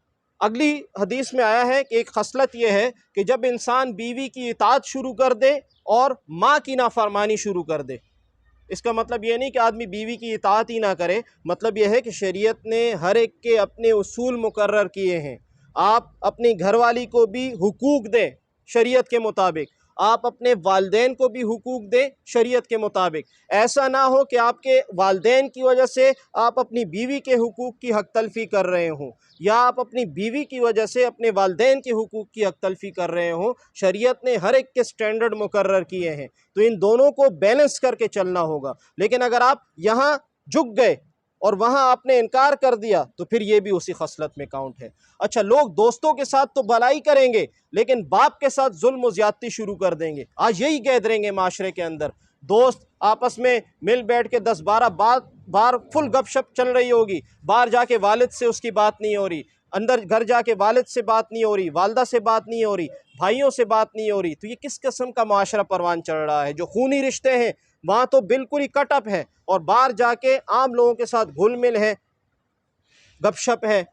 Speaker 1: अगली हदीस में आया है कि एक खसलत यह है कि जब इंसान बीवी की इताअत शुरू कर दे और माँ की नाफरमानी शुरू कर दे। इसका मतलब यह नहीं कि आदमी बीवी की इताअत ही ना करे, मतलब यह है कि शरीयत ने हर एक के अपने उसूल मुकर्रर किए हैं। आप अपनी घरवाली को भी हुकूक दें शरीयत के मुताबिक, आप अपने वालदैन को भी हुकूक दें शरीयत के मुताबिक। ऐसा ना हो कि आपके वालदैन की वजह से आप अपनी बीवी के हुकूक की हक तलफ़ी कर रहे हों, या आप अपनी बीवी की वजह से अपने वालदैन के हुकूक की हक तलफ़ी कर रहे हों। शरीयत ने हर एक के स्टैंडर्ड मुकर्रर किए हैं, तो इन दोनों को बैलेंस करके चलना होगा। लेकिन अगर आप यहाँ झुक गए और वहाँ आपने इनकार कर दिया तो फिर ये भी उसी खसलत में काउंट है। अच्छा, लोग दोस्तों के साथ तो भलाई करेंगे लेकिन बाप के साथ जुल्म ज़्यादती शुरू कर देंगे। आज यही गैदरिंग है माशरे के अंदर, दोस्त आपस में मिल बैठ के 10-12 बार फुल गपशप चल रही होगी, बाहर जाके वालिद से उसकी बात नहीं हो रही, अंदर घर जाके वालिद से बात नहीं हो रही, वालदा से बात नहीं हो रही, भाइयों से बात नहीं हो रही। तो ये किस किस्म का माशरा परवान चढ़ रहा है? जो खूनी रिश्ते हैं वहाँ तो बिल्कुल ही कटअप है, और बाहर जाके आम लोगों के साथ घुल मिल है, गपशप है,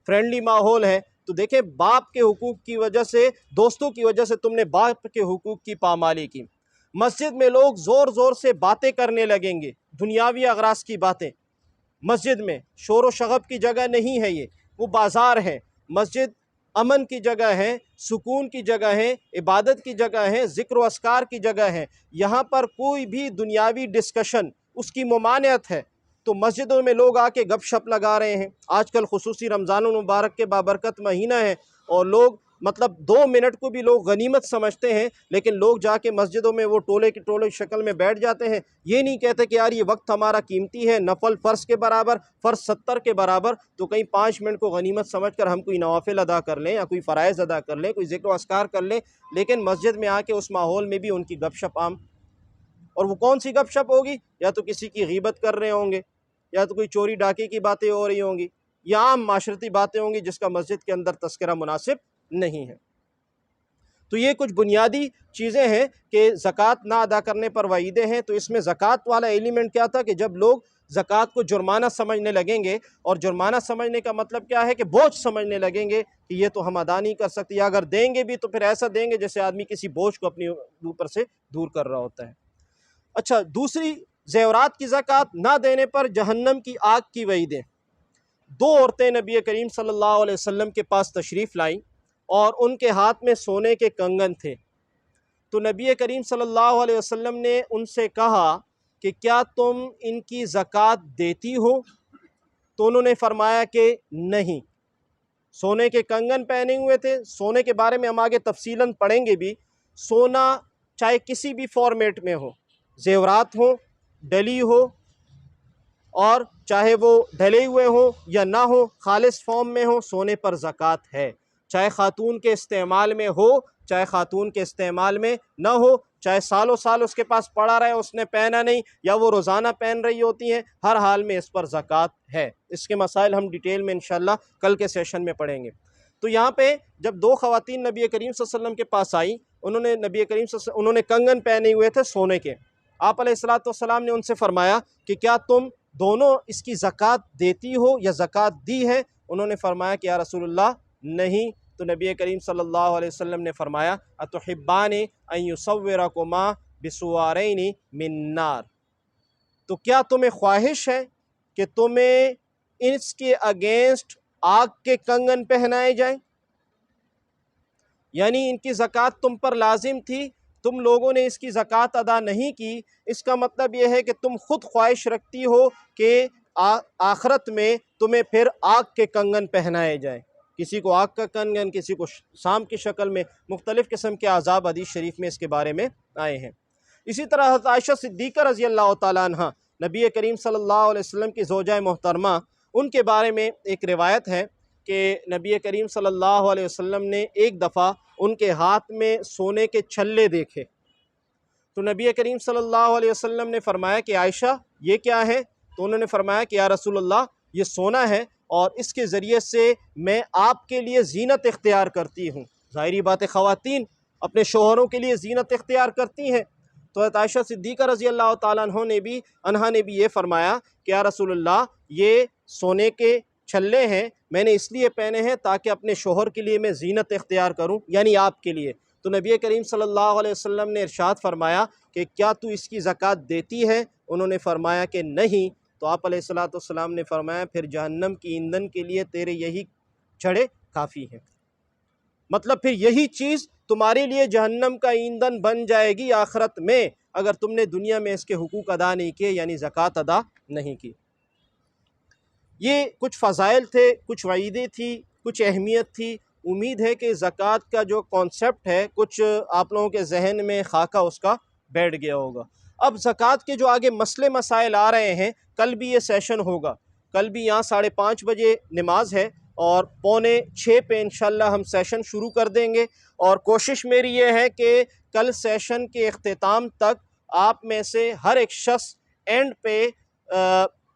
Speaker 1: फ्रेंडली माहौल है। तो देखें, बाप के हुकूक की वजह से, दोस्तों की वजह से तुमने बाप के हुकूक की पामाली की। मस्जिद में लोग ज़ोर ज़ोर से बातें करने लगेंगे, दुनियावी अगराज की बातें। मस्जिद में शोर व शगब की जगह नहीं है, ये वो बाज़ार है। मस्जिद अमन की जगह है, सुकून की जगह है, इबादत की जगह है, ज़िक्र व अस्कार की जगह है। यहाँ पर कोई भी दुनियावी डिस्कशन उसकी ममानियत है। तो मस्जिदों में लोग आके गपशप लगा रहे हैं। आजकल खुसूसी रमज़ानुल मुबारक के बाबरकत महीना है और लोग मतलब 2 मिनट को भी लोग गनीमत समझते हैं, लेकिन लोग जाके मस्जिदों में वो टोले की टोले शक्ल में बैठ जाते हैं। ये नहीं कहते कि यार ये वक्त हमारा कीमती है, नफल फ़र्ज़ के बराबर, फ़र्ज़ 70 के बराबर, तो कहीं 5 मिनट को गनीमत समझकर हम कोई नवाफिल अदा कर लें या कोई फ़राइज़ अदा कर लें, कोई ज़िक्र अस्कार कर लें। लेकिन मस्जिद में आके उस माहौल में भी उनकी गपशप आम। और वो कौन सी गपशप होगी? या तो किसी की गीबत कर रहे होंगे, या तो कोई चोरी डाके की बातें हो रही होंगी, या आम माशरती बातें होंगी जिसका मस्जिद के अंदर तस्करा मुनासिब नहीं है। तो ये कुछ बुनियादी चीज़ें हैं कि ज़कात ना अदा करने पर वईदें हैं। तो इसमें ज़कात वाला एलिमेंट क्या था कि जब लोग ज़कात को जुर्माना समझने लगेंगे, और जुर्माना समझने का मतलब क्या है कि बोझ समझने लगेंगे कि ये तो हम अदा नहीं कर सकते, या अगर देंगे भी तो फिर ऐसा देंगे जैसे आदमी किसी बोझ को अपने ऊपर से दूर कर रहा होता है। अच्छा, दूसरी, ज़ेवरात की ज़कात ना देने पर जहन्नम की आग की वईदें। 2 औरतें नबी करीम सल्लल्लाहु अलैहि वसल्लम के पास तशरीफ़ लाईं और उनके हाथ में सोने के कंगन थे। तो नबी करीम सल्लल्लाहु अलैहि वसल्लम ने उनसे कहा कि क्या तुम इनकी ज़कात देती हो? तो उन्होंने फरमाया कि नहीं। सोने के कंगन पहने हुए थे। सोने के बारे में हम आगे तफसीलन पढ़ेंगे भी। सोना चाहे किसी भी फॉर्मेट में हो, ज़ेवरात हो, डली हो, और चाहे वो ढले हुए हो या ना हो, खालिस फॉर्म में हो, सोने पर ज़कात है। चाहे ख़ातून के इस्तेमाल में हो, चाहे ख़ातून के इस्तेमाल में ना हो, चाहे सालों साल उसके पास पड़ा रहे, उसने पहना नहीं, या वो रोज़ाना पहन रही होती हैं, हर हाल में इस पर ज़कात है। इसके मसाइल हम डिटेल में इंशाअल्लाह कल के सेशन में पढ़ेंगे। तो यहाँ पे जब 2 ख़वातीन नबी करीम सल्लल्लाहु अलैहि वसल्लम के पास आई, उन्होंने कंगन पहने हुए थे सोने के। आप अलैहिस्सलातु वस्सलाम ने उनसे फरमाया कि क्या तुम दोनों इसकी ज़कात देती हो या ज़कात दी है? उन्होंने फरमाया कि या रसूलुल्लाह नहीं। तो नबी करीम सल्लल्लाहु अलैहि वसल्लम ने फरमाया अतुहिब्बानी अन युसव्विरकुमा बिसुवारैनि मिन नार, तो क्या तुम्हें ख्वाहिश है कि तुम्हें इसके अगेंस्ट आग के कंगन पहनाए जाएं? यानी इनकी ज़कात तुम पर लाजिम थी, तुम लोगों ने इसकी ज़कात अदा नहीं की। इसका मतलब यह है कि तुम खुद ख्वाहिश रखती हो कि आखिरत में तुम्हें फिर आग के कंगन पहनाए जाएं। किसी को आग का कंगन, किसी को शाम की शक्ल में, मुख्तलिफ़ किस्म के आज़ाब हदीस शरीफ में इसके बारे में आए हैं। इसी तरह हज़रत आयशा सिद्दीक़ा रज़ी अल्लाह तआला अन्हा, नबी करीम सल्लल्लाहु अलैहि वसल्लम की ज़ौजा मोहतरमा, उनके बारे में एक रिवायत है कि नबी करीम सल्लल्लाहु अलैहि वसल्लम ने एक दफ़ा उनके हाथ में सोने के छल्ले देखे। तो नबी करीम सल्लल्लाहु अलैहि वसल्लम ने फरमाया कि आयशा ये क्या है? तो उन्होंने फरमाया कि या रसूलल्लाह ये सोना है और इसके ज़रिए से मैं आपके लिए ज़ीनत इख्तियार करती हूँ। ज़ाहिरी बात है, ख़वातीन अपने शोहरों के लिए ज़ीनत इख्तियार करती हैं। तो हज़रत आयशा सिद्दीक़ा रज़ी अल्लाह तआला अन्हा ने भी ये फरमाया कि या रसूलल्लाह ये सोने के छल्ले हैं, मैंने इसलिए पहने हैं ताकि अपने शोहर के लिए मैं ज़ीनत इख्तियार करूँ, यानी आपके लिए। तो नबी करीम सल्लल्लाहु अलैहि वसल्लम ने इरशाद फरमाया कि क्या तू इसकी ज़कात देती है? उन्होंने फरमाया कि नहीं। तो आप अलैहिस्सलातु वस्सलाम ने फरमाया फिर जहन्नम की ईंधन के लिए तेरे यही छड़े काफ़ी हैं। मतलब फिर यही चीज़ तुम्हारे लिए जहन्नम का ईंधन बन जाएगी आखिरत में, अगर तुमने दुनिया में इसके हुकूक अदा नहीं किए, यानी ज़कात अदा नहीं की। ये कुछ फ़ज़ाइल थे, कुछ वईदें थी, कुछ अहमियत थी। उम्मीद है कि ज़कात का जो कॉन्सेप्ट है कुछ आप लोगों के जहन में खाका उसका बैठ गया होगा। अब ज़कात के जो आगे मसले मसाइल आ रहे हैं, कल भी ये सेशन होगा। कल भी यहाँ 5:30 बजे नमाज है और 5:45 पे इंशाल्लाह हम सेशन शुरू कर देंगे। और कोशिश मेरी ये है कि कल सेशन के इख्तिताम तक आप में से हर एक शख्स एंड पे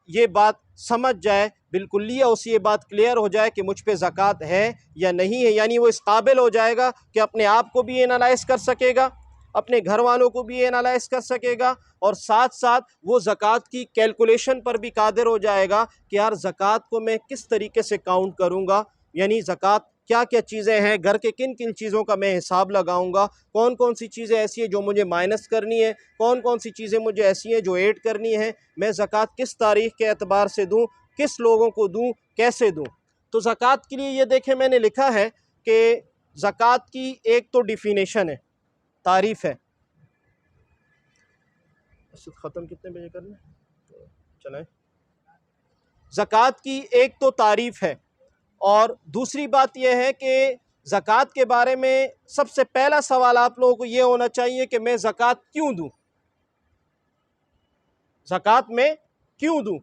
Speaker 1: ये बात समझ जाए, बिल्कुलिया उसे ये बात क्लियर हो जाए कि मुझ पे ज़कात है या नहीं है। यानी वो इस काबिल हो जाएगा कि अपने आप को भी एनालाइज़ कर सकेगा, अपने घर वालों को भी एनालाइज़ कर सकेगा, और साथ साथ वो ज़कात की कैलकुलेशन पर भी कादिर हो जाएगा कि यार ज़कात को मैं किस तरीके से काउंट करूँगा, यानी ज़कात क्या क्या चीज़ें हैं, घर के किन किन चीज़ों का मैं हिसाब लगाऊंगा, कौन कौन सी चीज़ें ऐसी हैं जो मुझे माइनस करनी है, कौन कौन सी चीज़ें मुझे ऐसी हैं जो ऐड करनी है, मैं ज़कात किस तारीख़ के एतबार से दूँ, किस लोगों को दूँ, कैसे दूँ। तो ज़कात के लिए ये देखें मैंने लिखा है कि ज़कात की एक तो डिफिनेशन है, तारीफ़ है। ख़त्म कितने बजे करना है, चलें। ज़कात की एक तो तारीफ़ है, और दूसरी बात यह है कि ज़कात के बारे में सबसे पहला सवाल आप लोगों को ये होना चाहिए कि मैं ज़कात क्यों दूँ, ज़कात में क्यों दूँ।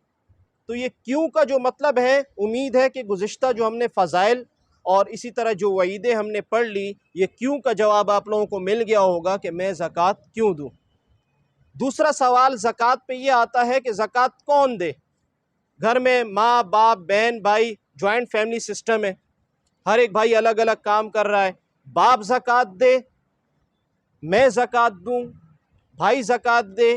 Speaker 1: तो ये क्यों का जो मतलब है, उम्मीद है कि गुज़िश्ता जो हमने फ़ज़ाइल और इसी तरह जो वईदें हमने पढ़ ली, ये क्यों का जवाब आप लोगों को मिल गया होगा कि मैं ज़कात क्यों दूँ। दूसरा सवाल ज़कात पे ये आता है कि ज़कात कौन दे। घर में माँ बाप बहन भाई जॉइंट फैमिली सिस्टम है, हर एक भाई अलग अलग काम कर रहा है, बाप ज़कात दे, मैं ज़कात दूँ, भाई ज़कात दे,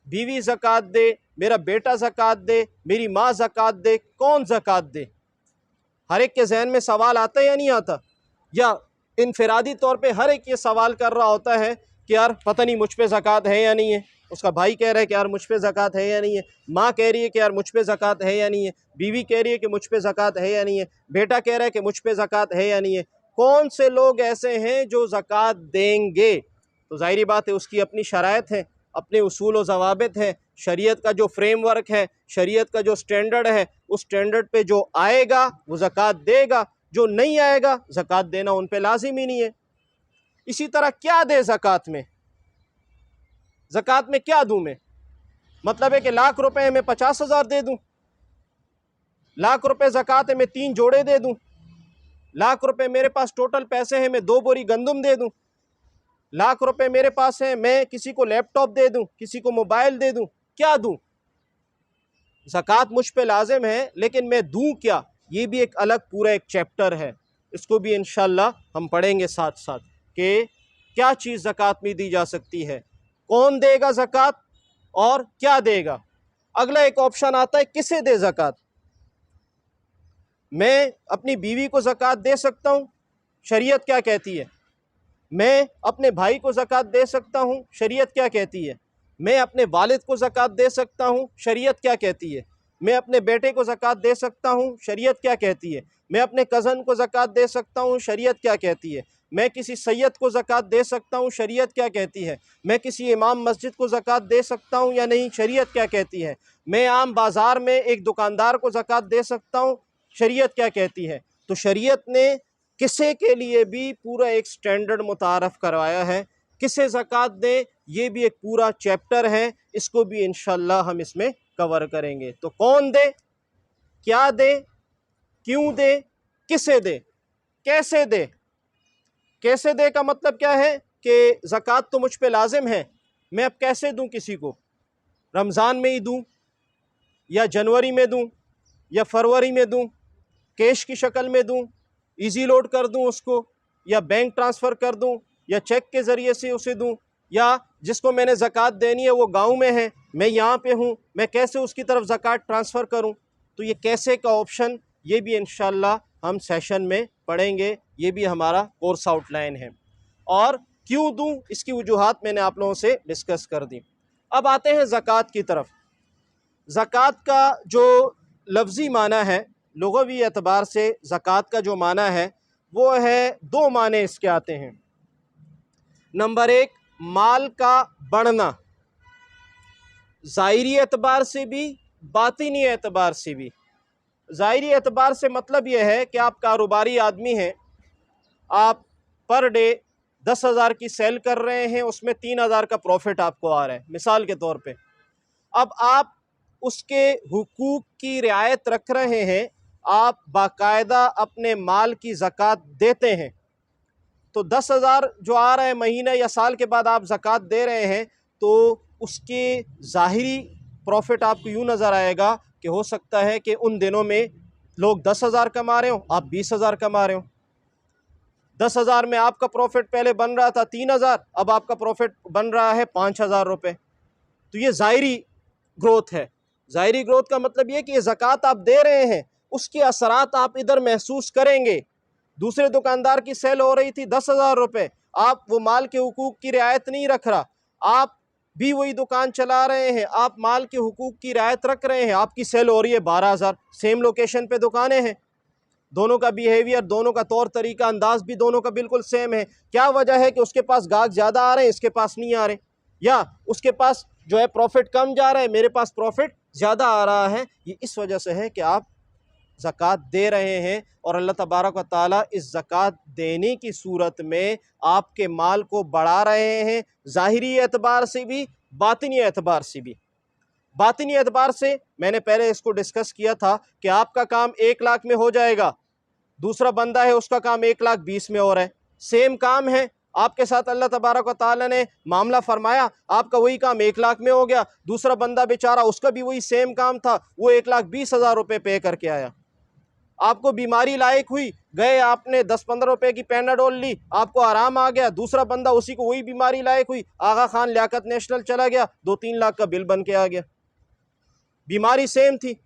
Speaker 1: बीवी ज़कात दे, मेरा बेटा ज़कात दे, मेरी माँ ज़कात दे, कौन ज़कात दे। हर एक के जहन में सवाल आता है या नहीं आता, या इनफरादी तौर पे हर एक ये सवाल कर रहा होता है कि यार पता नहीं मुझ पे ज़कात है या नहीं है। उसका भाई कह रहा है कि यार मुझ पे ज़कात है या नहीं है, माँ कह रही है कि यार मुझ पे ज़कात है या नहीं है, बीवी कह रही है कि मुझ पे ज़कात है या नहीं है, बेटा कह रहा है कि मुझ पे ज़कात है या नहीं है। कौन से लोग ऐसे हैं जो ज़कात देंगे। तो ज़ाहिरी बात है उसकी अपनी शराइत है, अपने उसूल व ज़वाबित हैं, शरीयत का जो फ्रेमवर्क है, शरीयत का जो स्टैंडर्ड है, उस स्टैंडर्ड पे जो आएगा वो ज़कात देगा, जो नहीं आएगा ज़कात देना उन पे लाजिम ही नहीं है। इसी तरह क्या दे ज़कात में, ज़कात में क्या दूँ मैं, मतलब है कि लाख रुपए में 50,000 दे दूँ, लाख रुपए ज़कात है मैं 3 जोड़े दे दूँ, लाख रुपए मेरे पास टोटल पैसे हैं मैं 2 बोरी गंदम दे दूँ, लाख रुपए मेरे पास है मैं किसी को लैपटॉप दे दूँ, किसी को मोबाइल दे दूँ, क्या दूँ। ज़कात मुझ पे लाजिम है लेकिन मैं दूँ क्या, ये भी एक अलग पूरा एक चैप्टर है, इसको भी इंशाअल्लाह हम पढ़ेंगे साथ साथ कि क्या चीज़ ज़कात में दी जा सकती है, कौन देगा ज़कात और क्या देगा। अगला एक ऑप्शन आता है किसे दे ज़कात। मैं अपनी बीवी को ज़कात दे सकता हूँ, शरीयत क्या कहती है। मैं अपने भाई को ज़कात दे सकता हूँ, शरीयत क्या कहती है। मैं अपने वालिद को ज़कात दे सकता हूँ, शरीयत क्या कहती है। मैं अपने बेटे को ज़कात दे सकता हूँ, शरीयत क्या कहती है। मैं अपने कज़न को ज़कात दे सकता हूँ, शरीयत क्या कहती है। मैं किसी सैयद को ज़कात दे सकता हूँ, शरीयत क्या कहती है। मैं किसी इमाम मस्जिद को ज़कात दे सकता हूँ या नहीं, शरीयत क्या कहती है। मैं आम बाज़ार में एक दुकानदार को ज़कात दे सकता हूँ, शरीयत क्या कहती है। तो शरीयत ने किसे के लिए भी पूरा एक स्टैंडर्ड मुतारफ़ करवाया है, किसे ज़कात दें ये भी एक पूरा चैप्टर है, इसको भी इंशाअल्लाह हम इसमें कवर करेंगे। तो कौन दे, क्या दे, क्यों दे, किसे दे, कैसे दे। कैसे दे का मतलब क्या है कि ज़कात तो मुझ पे लाजिम है, मैं अब कैसे दूं किसी को, रमज़ान में ही दूं या जनवरी में दूं या फरवरी में दूं, कैश की शक्ल में दूं, इजी लोड कर दूं उसको, या बैंक ट्रांसफ़र कर दूं, या चेक के ज़रिए से उसे दूं, या जिसको मैंने ज़कात देनी है वो गांव में है मैं यहाँ पे हूँ, मैं कैसे उसकी तरफ ज़कात ट्रांसफ़र करूँ। तो ये कैसे का ऑप्शन ये भी इंशाअल्लाह हम सेशन में पढ़ेंगे, ये भी हमारा कोर्स आउटलाइन है। और क्यों दूँ इसकी वजूहात मैंने आप लोगों से डिस्कस कर दी। अब आते हैं ज़कात की तरफ। ज़कात का जो लफ्ज़ी माना है, लुग़वी एतबार से ज़कात का जो माना है वो है, दो माने इसके आते हैं। नंबर एक, माल का बढ़ना, ज़ाहिरी एतबार से भी बातिनी एतबार से भी। ज़ाहिरी एतबार से मतलब यह है कि आप कारोबारी आदमी हैं, आप पर डे 10,000 की सेल कर रहे हैं, उसमें 3,000 का प्रॉफिट आपको आ रहा है मिसाल के तौर पे। अब आप उसके हुकूक की रियायत रख रहे हैं, आप बाकायदा अपने माल की ज़कात देते हैं। तो 10,000 जो आ रहा है महीने या साल के बाद आप ज़कात दे रहे हैं, तो उसके ज़ाहिरी प्रॉफिट आपको यूँ नज़र आएगा कि हो सकता है कि उन दिनों में लोग 10,000 कमा रहे हों, आप 20,000 कमा रहे हों। 10,000 में आपका प्रॉफिट पहले बन रहा था 3,000, अब आपका प्रॉफिट बन रहा है 5,000 रुपये। तो ये ज़ाहिरी ग्रोथ है। ज़ाहिरी ग्रोथ का मतलब ये कि ये ज़कात आप दे रहे हैं, उसके असरात आप इधर महसूस करेंगे। दूसरे दुकानदार की सेल हो रही थी 10,000 रुपये, आप वो माल के हुकूक की रियायत नहीं रख रहा, आप भी वही दुकान चला रहे हैं, आप माल के हुकूक की रियायत रख रहे हैं, आपकी सेल हो रही है 12,000, सेम लोकेशन पे दुकानें हैं, दोनों का बिहेवियर, दोनों का तौर तरीका, अंदाज भी दोनों का बिल्कुल सेम है। क्या वजह है कि उसके पास गाहक ज़्यादा आ रहे हैं, इसके पास नहीं आ रहे, या उसके पास जो है प्रॉफिट कम जा रहा है, मेरे पास प्रॉफिट ज़्यादा आ रहा है? ये इस वजह से है कि आप ज़कात दे रहे हैं और अल्लाह तबारक व तआला इस ज़कात देने की सूरत में आपके माल को बढ़ा रहे हैं, ज़ाहिरी एतबार से भी, बातिनी एतबार से भी। बातिनी एतबार से मैंने पहले इसको डिस्कस किया था कि आपका काम 1 लाख में हो जाएगा, दूसरा बंदा है उसका काम 1,20,000 में हो रहा है, सेम काम है, आपके साथ अल्लाह तबारक व तआला ने मामला फरमाया, आपका वही काम 1 लाख में हो गया, दूसरा बंदा बेचारा उसका भी वही सेम काम था, वो 1,20,000 रुपये पे करके आया। आपको बीमारी लायक हुई, गए आपने 10-15 रुपए की पैनाडोल ली, आपको आराम आ गया, दूसरा बंदा उसी को वही बीमारी लायक हुई, आगा खान लियाकत नेशनल चला गया, 2-3 लाख का बिल बन के आ गया, बीमारी सेम थी,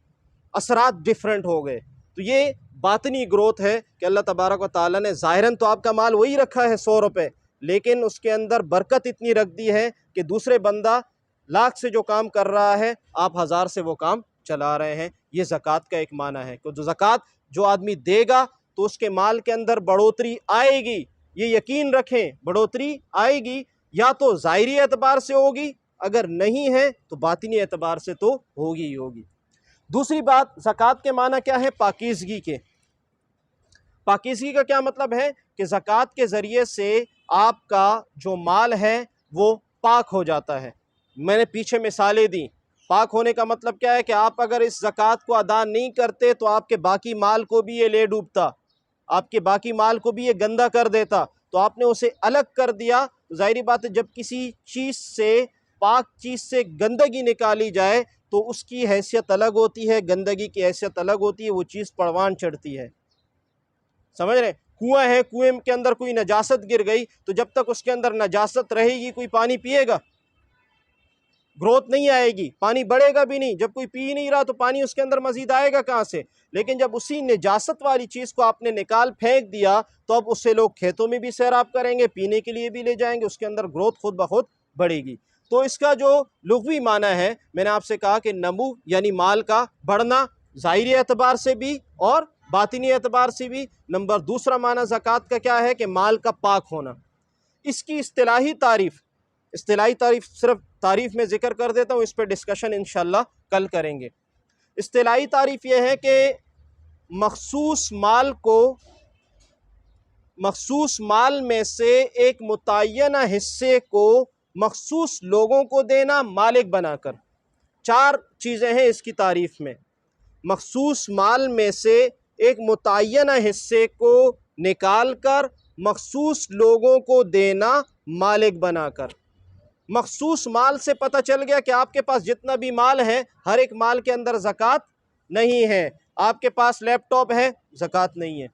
Speaker 1: असरात डिफरेंट हो गए। तो ये बातनी ग्रोथ है कि अल्लाह तबारक व तआला ने ज़ाहिरन तो आपका माल वही रखा है 100 रुपये, लेकिन उसके अंदर बरकत इतनी रख दी है कि दूसरे बंदा लाख से जो काम कर रहा है, आप 1000 से वो काम चला रहे हैं। ये ज़कात का एक माना है कि जो ज़कात जो आदमी देगा तो उसके माल के अंदर बढ़ोतरी आएगी, ये यकीन रखें, बढ़ोतरी आएगी, या तो ज़ाहिरी एतबार से होगी, अगर नहीं है तो बातिनी एतबार से तो होगी ही होगी। दूसरी बात, ज़कात के माना क्या है? पाकीज़गी के। पाकीज़गी का क्या मतलब है कि ज़कात के ज़रिए से आपका जो माल है वो पाक हो जाता है। मैंने पीछे मिसालें दी, पाक होने का मतलब क्या है कि आप अगर इस ज़कात को अदा नहीं करते तो आपके बाकी माल को भी ये ले डूबता, आपके बाकी माल को भी ये गंदा कर देता, तो आपने उसे अलग कर दिया। ज़ाहिरी बात है, जब किसी चीज़ से, पाक चीज़ से गंदगी निकाली जाए तो उसकी हैसियत अलग होती है, गंदगी की हैसियत अलग होती है, वो चीज़ परवान चढ़ती है, समझ रहे? कुआं है, कुएं के अंदर कोई नजासत गिर गई तो जब तक उसके अंदर नजासत रहेगी कोई पानी पिएगा? ग्रोथ नहीं आएगी, पानी बढ़ेगा भी नहीं। जब कोई पी नहीं रहा तो पानी उसके अंदर मजीद आएगा कहाँ से? लेकिन जब उसी नजासत वाली चीज़ को आपने निकाल फेंक दिया तो अब उससे लोग खेतों में भी सैराब करेंगे, पीने के लिए भी ले जाएंगे, उसके अंदर ग्रोथ खुद ब खुद बढ़ेगी। तो इसका जो लुग़वी माना है, मैंने आपसे कहा कि नमू यानी माल का बढ़ना, ज़ाहिरी एतबार से भी और बातिनी एतबार से भी। नंबर दूसरा माना ज़कात का क्या है कि माल का पाक होना। इसकी इस्तिलाही तारीफ़, इस्तिलाही तारीफ़ सिर्फ तारीफ़ में ज़िक्र कर देता हूँ, इस पर डिस्कशन इंशाअल्लाह कल करेंगे। इस्तिलाही तारीफ़ यह है कि मखसूस माल को, मखसूस माल में से एक मुतय्यना हिस्से को मखसूस लोगों को देना मालिक बनाकर। 4 चीज़ें हैं इसकी तारीफ़ में। मखसूस माल में से एक मुतय्यना हिस्से को निकाल कर मखसूस लोगों को देना मालिक बनाकर। मखसूस माल से पता चल गया कि आपके पास जितना भी माल है, हर एक माल के अंदर ज़कात नहीं है। आपके पास लैपटॉप है, ज़कात नहीं है।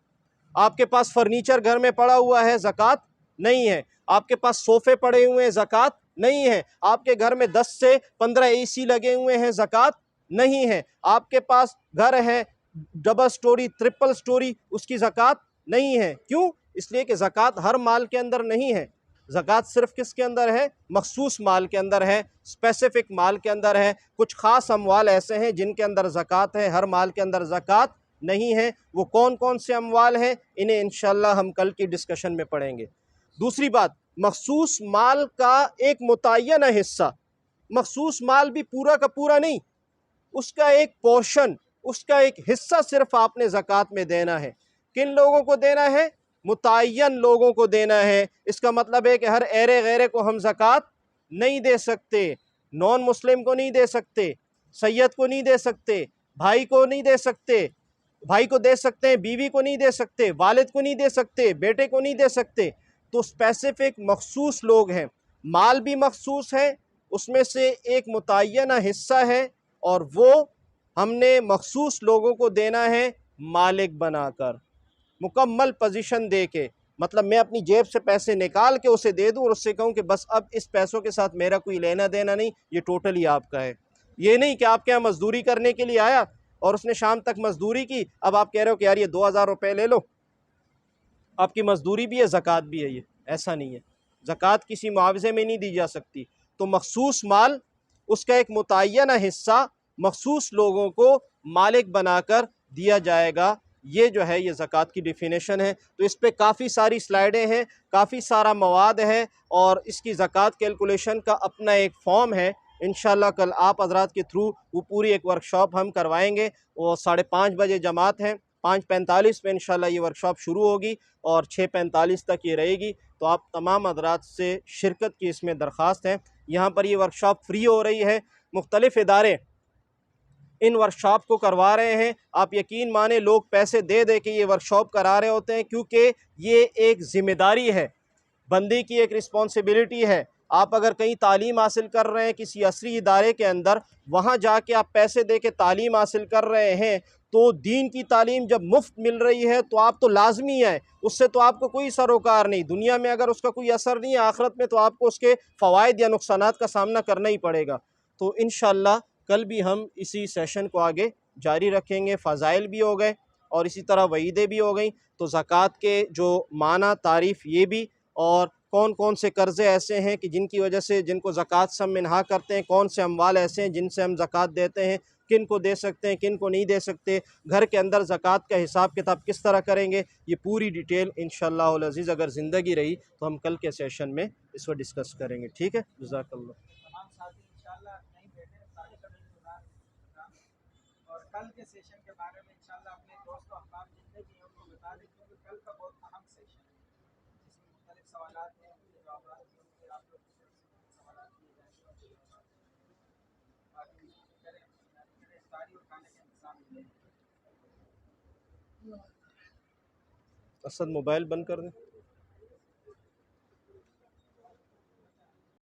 Speaker 1: आपके पास फर्नीचर घर में पड़ा हुआ है, ज़कात नहीं है। आपके पास सोफ़े पड़े हुए हैं, ज़कात नहीं है। आपके घर में 10 से 15 एसी लगे हुए हैं, ज़कात नहीं है। आपके पास घर है डबल स्टोरी, ट्रिपल स्टोरी, उसकी ज़कात नहीं है। क्यों? इसलिए कि ज़कात हर माल के अंदर नहीं है। ज़कात सिर्फ किसके अंदर है? मखसूस माल के अंदर है, स्पेसिफ़िक माल के अंदर है। कुछ ख़ास अमवाल ऐसे हैं जिनके अंदर ज़कात है, हर माल के अंदर ज़कात नहीं है। वो कौन कौन से अमवाल हैं, इन्हें इंशाअल्लाह हम कल की डिस्कशन में पढ़ेंगे। दूसरी बात, मखसूस माल का एक मुतय्यना हिस्सा, मखसूस माल भी पूरा का पूरा नहीं, उसका एक पोर्शन, उसका एक हिस्सा सिर्फ आपने ज़कात में देना है। किन लोगों को देना है? मुतय्यन लोगों को देना है। इसका मतलब है कि हर ऐरे गैरे को हम ज़कात नहीं दे सकते, नॉन मुस्लिम को नहीं दे सकते, सैयद को नहीं दे सकते, भाई को नहीं दे सकते, भाई को दे सकते हैं, बीवी को नहीं दे सकते, वालिद को नहीं दे सकते, बेटे को नहीं दे सकते। तो स्पेसिफिक मखसूस लोग हैं, माल भी मखसूस है, उसमें से एक मुतय्यना हिस्सा है और वो हमने मखसूस लोगों को देना है मालिक बनाकर, मुकम्मल पोजीशन दे के। मतलब मैं अपनी जेब से पैसे निकाल के उसे दे दूं और उससे कहूं कि बस अब इस पैसों के साथ मेरा कोई लेना देना नहीं, ये टोटली आपका है। ये नहीं कि आपके यहाँ मजदूरी करने के लिए आया और उसने शाम तक मजदूरी की, अब आप कह रहे हो कि यार ये 2000 रुपये ले लो, आपकी मजदूरी भी है, ज़कात भी है, ये ऐसा नहीं है। ज़कात किसी मुआवजे में नहीं दी जा सकती। तो मखसूस माल, उसका एक मुतय्यना हिस्सा मखसूस लोगों को मालिक बनाकर दिया जाएगा। ये जो है ये ज़कात की डिफिनेशन है। तो इस पर काफ़ी सारी स्लाइडें हैं, काफ़ी सारा मवाद है, और इसकी ज़कात कैलकुलेशन का अपना एक फॉर्म है। इंशाल्लाह कल आप हज़रात के थ्रू वो पूरी एक वर्कशॉप हम करवाएंगे। वो 5:30 बजे जमात है, 5:45 में इंशाल्लाह ये वर्कशॉप शुरू होगी और 6:45 तक ये रहेगी। तो आप तमाम हज़रात से शिरकत की इसमें दरख्वास्त है। यहाँ पर ये वर्कशॉप फ्री हो रही है। मुख्तलिफ़ इदारे इन वर्कशॉप को करवा रहे हैं। आप यकीन माने, लोग पैसे दे दे के ये वर्कशॉप करा रहे होते हैं, क्योंकि ये एक ज़िम्मेदारी है, बंदे की एक रिस्पॉन्सिबिलिटी है। आप अगर कहीं तालीम हासिल कर रहे हैं किसी असरी इदारे के अंदर, वहाँ जाके आप पैसे दे के तालीम हासिल कर रहे हैं, तो दीन की तालीम जब मुफ्त मिल रही है तो आप तो लाजमी है, उससे तो आपको कोई सरोकार नहीं। दुनिया में अगर उसका कोई असर नहीं है, आखिरत में तो आपको उसके फ़वाइद या नुकसानात का सामना करना ही पड़ेगा। तो इंशाअल्लाह कल भी हम इसी सेशन को आगे जारी रखेंगे। फ़ज़ाइल भी हो गए और इसी तरह वईदें भी हो गई। तो ज़कात के जो माना, तारीफ़ ये भी, और कौन कौन से कर्ज़े ऐसे हैं कि जिनकी वजह से जिनको ज़कात से हम मिन्हा करते हैं, कौन से अम्वाल ऐसे हैं जिनसे हम ज़कात देते हैं, किन को दे सकते हैं, किन को नहीं दे सकते, घर के अंदर ज़कात का हिसाब किताब किस तरह करेंगे, ये पूरी डिटेल इंशाअल्लाह अज़ीज़ अगर ज़िंदगी रही तो हम कल के सेशन में इसको डिस्कस करेंगे। ठीक है, जज़ाकल्लाह।
Speaker 2: तमाम साथी इंशाल्लाह नहीं बैठे सारे का और कल के सेशन के बारे में इंशाल्लाह अपने दोस्तों अहबाब जितने भी हैं उनको बता दें, क्योंकि कल का बहुत अहम सेशन है जिसमें मुख्तलिफ सवालात हैं, उनके जवाब होंगे, आप लोग की तरफ से सवाल किए जाएंगे, उनके जवाब बाकी करें इफ्तारी और खाने का इंतजाम मिलेगा।
Speaker 1: असद मोबाइल बंद कर दें।